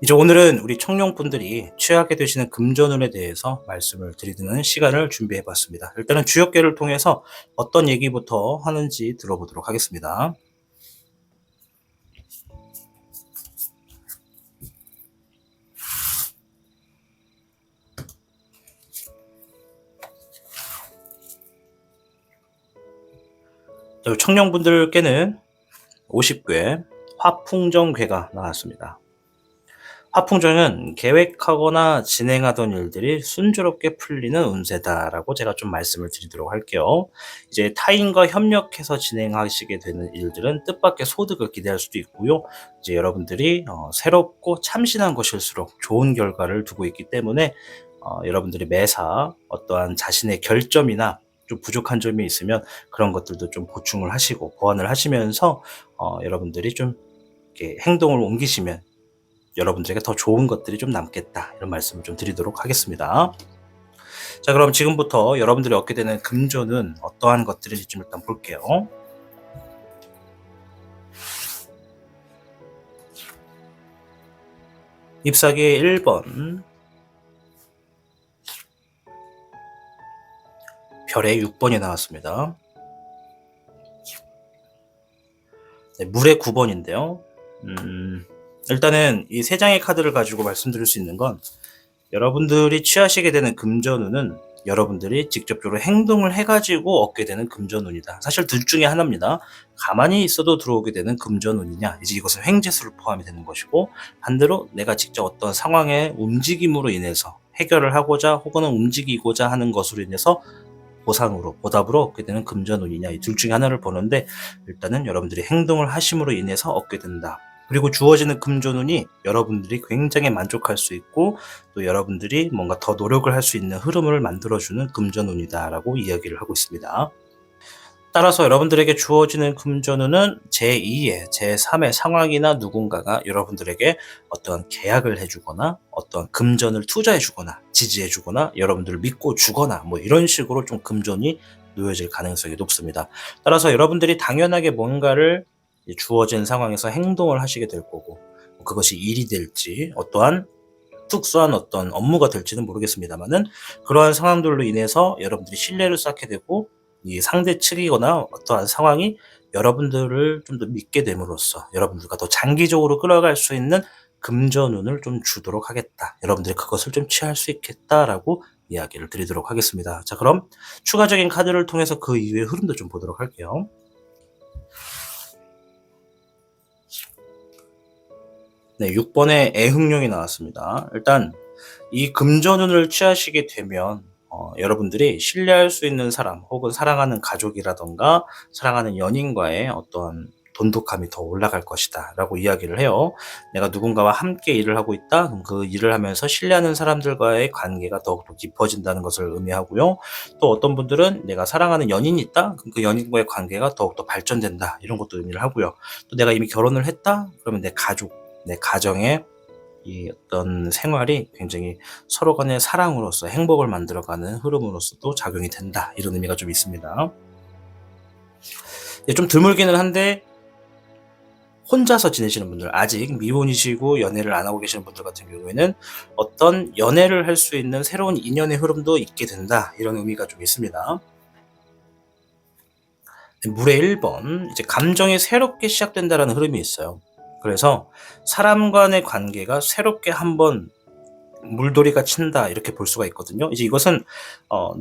이제 오늘은 우리 청룡분들이 취하게 되시는 금전운에 대해서 말씀을 드리는 시간을 준비해 봤습니다. 일단은 주역계를 통해서 어떤 얘기부터 하는지 들어보도록 하겠습니다. 청룡분들께는 50괴 화풍정괴가 나왔습니다. 화풍정은 계획하거나 진행하던 일들이 순조롭게 풀리는 운세다라고 제가 좀 말씀을 드리도록 할게요. 이제 타인과 협력해서 진행하시게 되는 일들은 뜻밖의 소득을 기대할 수도 있고요. 이제 여러분들이 새롭고 참신한 것일수록 좋은 결과를 두고 있기 때문에 여러분들이 매사 어떠한 자신의 결점이나 좀 부족한 점이 있으면 그런 것들도 좀 보충을 하시고 보완을 하시면서 여러분들이 좀 이렇게 행동을 옮기시면 여러분들에게 더 좋은 것들이 좀 남겠다, 이런 말씀을 좀 드리도록 하겠습니다. 자, 그럼 지금부터 여러분들이 얻게 되는 금전은 어떠한 것들인지 좀 일단 볼게요. 잎사귀의 1번, 별의 6번이 나왔습니다. 네, 물의 9번인데요. 일단은 이 3장의 카드를 가지고 말씀드릴 수 있는 건, 여러분들이 취하시게 되는 금전운은 여러분들이 직접적으로 행동을 해가지고 얻게 되는 금전운이다. 사실 둘 중에 하나입니다. 가만히 있어도 들어오게 되는 금전운이냐, 이제 이것은 횡재수를 포함이 되는 것이고, 반대로 내가 직접 어떤 상황의 움직임으로 인해서 해결을 하고자 혹은 움직이고자 하는 것으로 인해서 보상으로, 보답으로 얻게 되는 금전운이냐, 이 둘 중에 하나를 보는데, 일단은 여러분들이 행동을 하심으로 인해서 얻게 된다. 그리고 주어지는 금전운이 여러분들이 굉장히 만족할 수 있고, 또 여러분들이 뭔가 더 노력을 할 수 있는 흐름을 만들어주는 금전운이다라고 이야기를 하고 있습니다. 따라서 여러분들에게 주어지는 금전운은 제2의, 제3의 상황이나 누군가가 여러분들에게 어떤 계약을 해주거나 어떤 금전을 투자해주거나 지지해주거나 여러분들을 믿고 주거나 뭐 이런 식으로 좀 금전이 놓여질 가능성이 높습니다. 따라서 여러분들이 당연하게 뭔가를 주어진 상황에서 행동을 하시게 될 거고, 그것이 일이 될지 어떠한 특수한 어떤 업무가 될지는 모르겠습니다만은, 그러한 상황들로 인해서 여러분들이 신뢰를 쌓게 되고, 이 상대 측이거나 어떠한 상황이 여러분들을 좀 더 믿게 됨으로써 여러분들과 더 장기적으로 끌어갈 수 있는 금전운을 좀 주도록 하겠다, 여러분들이 그것을 좀 취할 수 있겠다라고 이야기를 드리도록 하겠습니다. 자, 그럼 추가적인 카드를 통해서 그 이후의 흐름도 좀 보도록 할게요. 네, 6번에 애흥룡이 나왔습니다. 일단 이 금전운을 취하시게 되면 여러분들이 신뢰할 수 있는 사람, 혹은 사랑하는 가족이라던가 사랑하는 연인과의 어떠한 돈독함이 더 올라갈 것이다 라고 이야기를 해요. 내가 누군가와 함께 일을 하고 있다, 그럼 그 일을 하면서 신뢰하는 사람들과의 관계가 더욱더 깊어진다는 것을 의미하고요. 또 어떤 분들은 내가 사랑하는 연인이 있다, 그럼 그 연인과의 관계가 더욱더 발전된다, 이런 것도 의미를 하고요. 또 내가 이미 결혼을 했다, 그러면 내 가족, 내 가정의 이 어떤 생활이 굉장히 서로 간의 사랑으로서 행복을 만들어가는 흐름으로서도 작용이 된다, 이런 의미가 좀 있습니다. 좀 드물기는 한데, 혼자서 지내시는 분들, 아직 미혼이시고 연애를 안 하고 계시는 분들 같은 경우에는 어떤 연애를 할 수 있는 새로운 인연의 흐름도 있게 된다, 이런 의미가 좀 있습니다. 물의 1번, 이제 감정이 새롭게 시작된다라는 흐름이 있어요. 그래서 사람 간의 관계가 새롭게 한번 물돌이가 친다, 이렇게 볼 수가 있거든요. 이제 이것은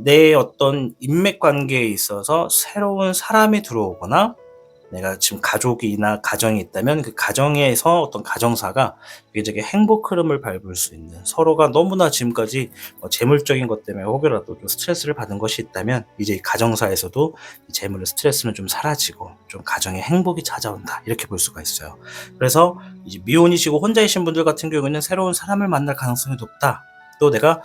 내 어떤 인맥 관계에 있어서 새로운 사람이 들어오거나, 내가 지금 가족이나 가정이 있다면 그 가정에서 어떤 가정사가 굉장히 행복 흐름을 밟을 수 있는, 서로가 너무나 지금까지 재물적인 것 때문에 혹여라도 좀 스트레스를 받은 것이 있다면, 이제 이 가정사에서도 이 재물의 스트레스는 좀 사라지고 좀 가정에 행복이 찾아온다, 이렇게 볼 수가 있어요. 그래서 이제 미혼이시고 혼자이신 분들 같은 경우에는 새로운 사람을 만날 가능성이 높다. 또 내가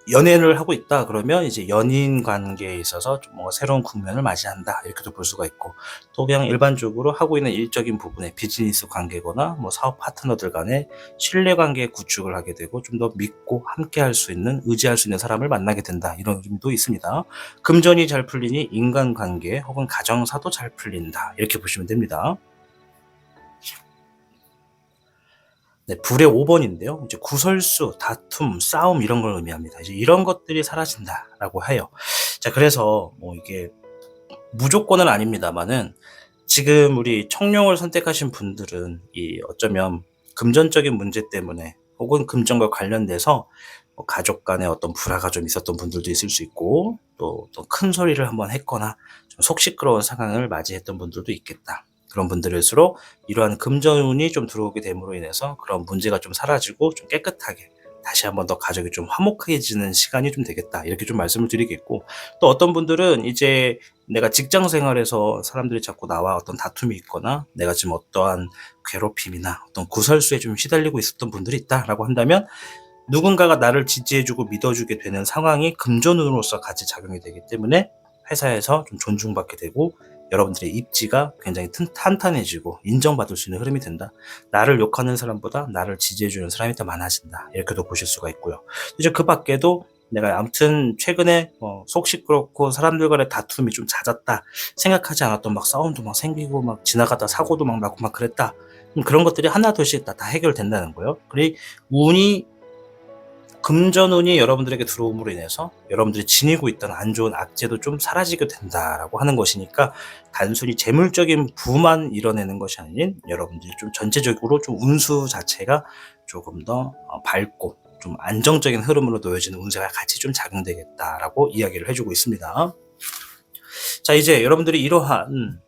연애를 하고 있다 그러면 이제 연인 관계에 있어서 좀 뭔가 새로운 국면을 맞이한다, 이렇게도 볼 수가 있고, 또 그냥 일반적으로 하고 있는 일적인 부분에 비즈니스 관계거나 뭐 사업 파트너들 간의 신뢰 관계 구축을 하게 되고, 좀 더 믿고 함께 할 수 있는, 의지할 수 있는 사람을 만나게 된다, 이런 의미도 있습니다. 금전이 잘 풀리니 인간관계 혹은 가정사도 잘 풀린다, 이렇게 보시면 됩니다. 네, 불의 5번인데요. 이제 구설수, 다툼, 싸움 이런 걸 의미합니다. 이제 이런 것들이 사라진다라고 해요. 자, 그래서 뭐 이게 무조건은 아닙니다만은 지금 우리 청룡을 선택하신 분들은 이 어쩌면 금전적인 문제 때문에 혹은 금전과 관련돼서 뭐 가족 간에 어떤 불화가 좀 있었던 분들도 있을 수 있고 또 큰 소리를 한번 했거나 좀 속 시끄러운 상황을 맞이했던 분들도 있겠다. 그런 분들일수록 이러한 금전운이 좀 들어오게 됨으로 인해서 그런 문제가 좀 사라지고 좀 깨끗하게 다시 한번 더 가족이 좀 화목해지는 시간이 좀 되겠다. 이렇게 좀 말씀을 드리겠고, 또 어떤 분들은 이제 내가 직장 생활에서 사람들이 자꾸 나와 어떤 다툼이 있거나 내가 지금 어떠한 괴롭힘이나 어떤 구설수에 좀 시달리고 있었던 분들이 있다라고 한다면 누군가가 나를 지지해주고 믿어주게 되는 상황이 금전운으로서 같이 작용이 되기 때문에 회사에서 좀 존중받게 되고 여러분들의 입지가 굉장히 탄탄해지고 인정받을 수 있는 흐름이 된다. 나를 욕하는 사람보다 나를 지지해주는 사람이 더 많아진다. 이렇게도 보실 수가 있고요. 이제 그 밖에도 내가 아무튼 최근에 속 시끄럽고 사람들 간의 다툼이 좀 잦았다. 생각하지 않았던 막 싸움도 막 생기고 막 지나가다 사고도 막 나고 막 그랬다. 그런 것들이 하나둘씩 다 해결된다는 거예요. 그리고 운이 금전운이 여러분들에게 들어옴으로 인해서 여러분들이 지니고 있던 안 좋은 악재도 좀 사라지게 된다라고 하는 것이니까 단순히 재물적인 부만 이뤄내는 것이 아닌 여러분들이 좀 전체적으로 좀 운수 자체가 조금 더 밝고 좀 안정적인 흐름으로 놓여지는 운세가 같이 좀 작용되겠다라고 이야기를 해주고 있습니다. 자, 이제 여러분들이 이러한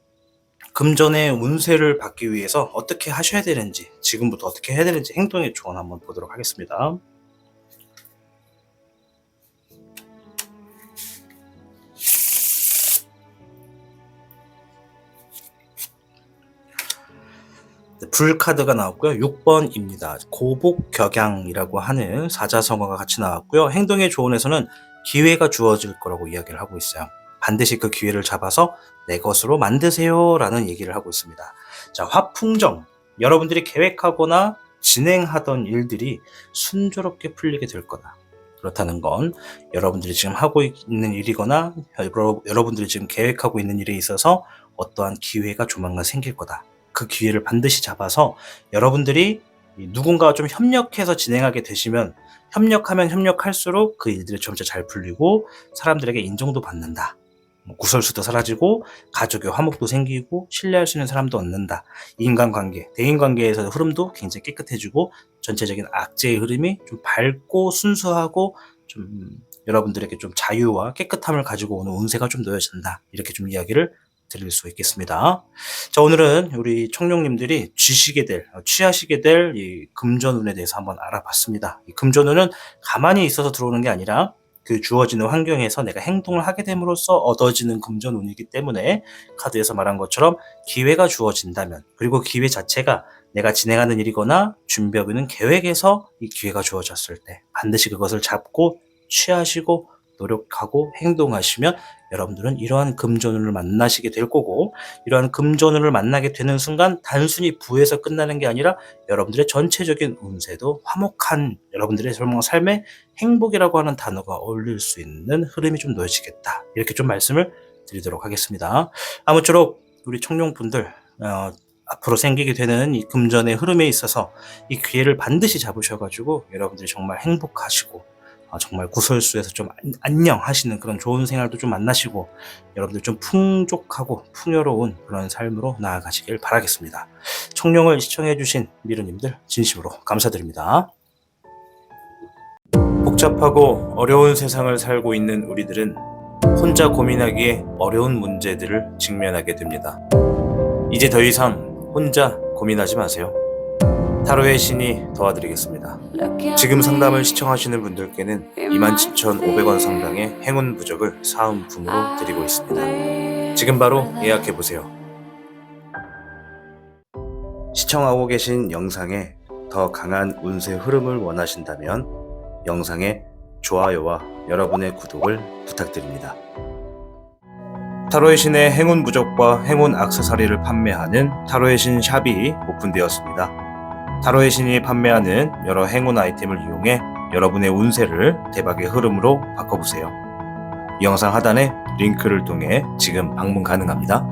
금전의 운세를 받기 위해서 어떻게 하셔야 되는지, 지금부터 어떻게 해야 되는지 행동의 조언 한번 보도록 하겠습니다. 불 카드가 나왔고요. 6번입니다. 고복격양이라고 하는 사자성어가 같이 나왔고요. 행동의 조언에서는 기회가 주어질 거라고 이야기를 하고 있어요. 반드시 그 기회를 잡아서 내 것으로 만드세요 라는 얘기를 하고 있습니다. 자, 화풍정. 여러분들이 계획하거나 진행하던 일들이 순조롭게 풀리게 될 거다. 그렇다는 건 여러분들이 지금 하고 있는 일이거나 여러분들이 지금 계획하고 있는 일에 있어서 어떠한 기회가 조만간 생길 거다. 그 기회를 반드시 잡아서 여러분들이 누군가와 좀 협력해서 진행하게 되시면 협력하면 협력할수록 그 일들이 점차 잘 풀리고 사람들에게 인정도 받는다. 구설수도 사라지고 가족의 화목도 생기고 신뢰할 수 있는 사람도 얻는다. 인간관계, 대인관계에서 흐름도 굉장히 깨끗해지고 전체적인 악재의 흐름이 좀 밝고 순수하고 좀 여러분들에게 좀 자유와 깨끗함을 가지고 오는 운세가 좀 놓여진다. 이렇게 좀 이야기를 드릴 수 있겠습니다. 자, 오늘은 우리 청룡님들이 취하시게 될 이 금전운에 대해서 한번 알아봤습니다. 이 금전운은 가만히 있어서 들어오는 게 아니라 그 주어지는 환경에서 내가 행동을 하게 됨으로써 얻어지는 금전운이기 때문에 카드에서 말한 것처럼 기회가 주어진다면, 그리고 기회 자체가 내가 진행하는 일이거나 준비하고 있는 계획에서 이 기회가 주어졌을 때 반드시 그것을 잡고 취하시고 노력하고 행동하시면 여러분들은 이러한 금전운을 만나시게 될 거고, 이러한 금전운을 만나게 되는 순간 단순히 부에서 끝나는 게 아니라 여러분들의 전체적인 운세도 화목한 여러분들의 삶에 행복이라고 하는 단어가 어울릴 수 있는 흐름이 좀 놓여지겠다. 이렇게 좀 말씀을 드리도록 하겠습니다. 아무쪼록 우리 청룡분들 앞으로 생기게 되는 이 금전의 흐름에 있어서 이 기회를 반드시 잡으셔가지고 여러분들이 정말 행복하시고 정말 구설수에서 좀 안녕하시는 그런 좋은 생활도 좀 만나시고 여러분들 좀 풍족하고 풍요로운 그런 삶으로 나아가시길 바라겠습니다. 청룡을 시청해주신 미르님들 진심으로 감사드립니다. 복잡하고 어려운 세상을 살고 있는 우리들은 혼자 고민하기에 어려운 문제들을 직면하게 됩니다. 이제 더 이상 혼자 고민하지 마세요. 타로의 신이 도와드리겠습니다. 지금 상담을 시청하시는 분들께는 27,500원 상당의 행운 부적을 사은품으로 드리고 있습니다. 지금 바로 예약해보세요. 시청하고 계신 영상에 더 강한 운세 흐름을 원하신다면 영상에 좋아요와 여러분의 구독을 부탁드립니다. 타로의 신의 행운 부적과 행운 액세서리를 판매하는 타로의 신 샵이 오픈되었습니다. 타로의 신이 판매하는 여러 행운 아이템을 이용해 여러분의 운세를 대박의 흐름으로 바꿔보세요. 이 영상 하단에 링크를 통해 지금 방문 가능합니다.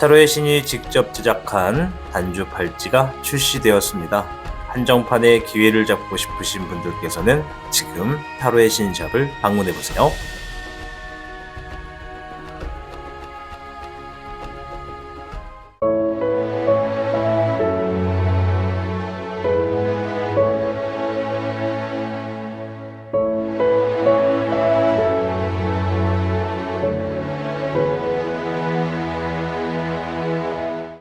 타로의 신이 직접 제작한 단주 팔찌가 출시되었습니다. 한정판의 기회를 잡고 싶으신 분들께서는 지금 타로의 신샵을 방문해보세요.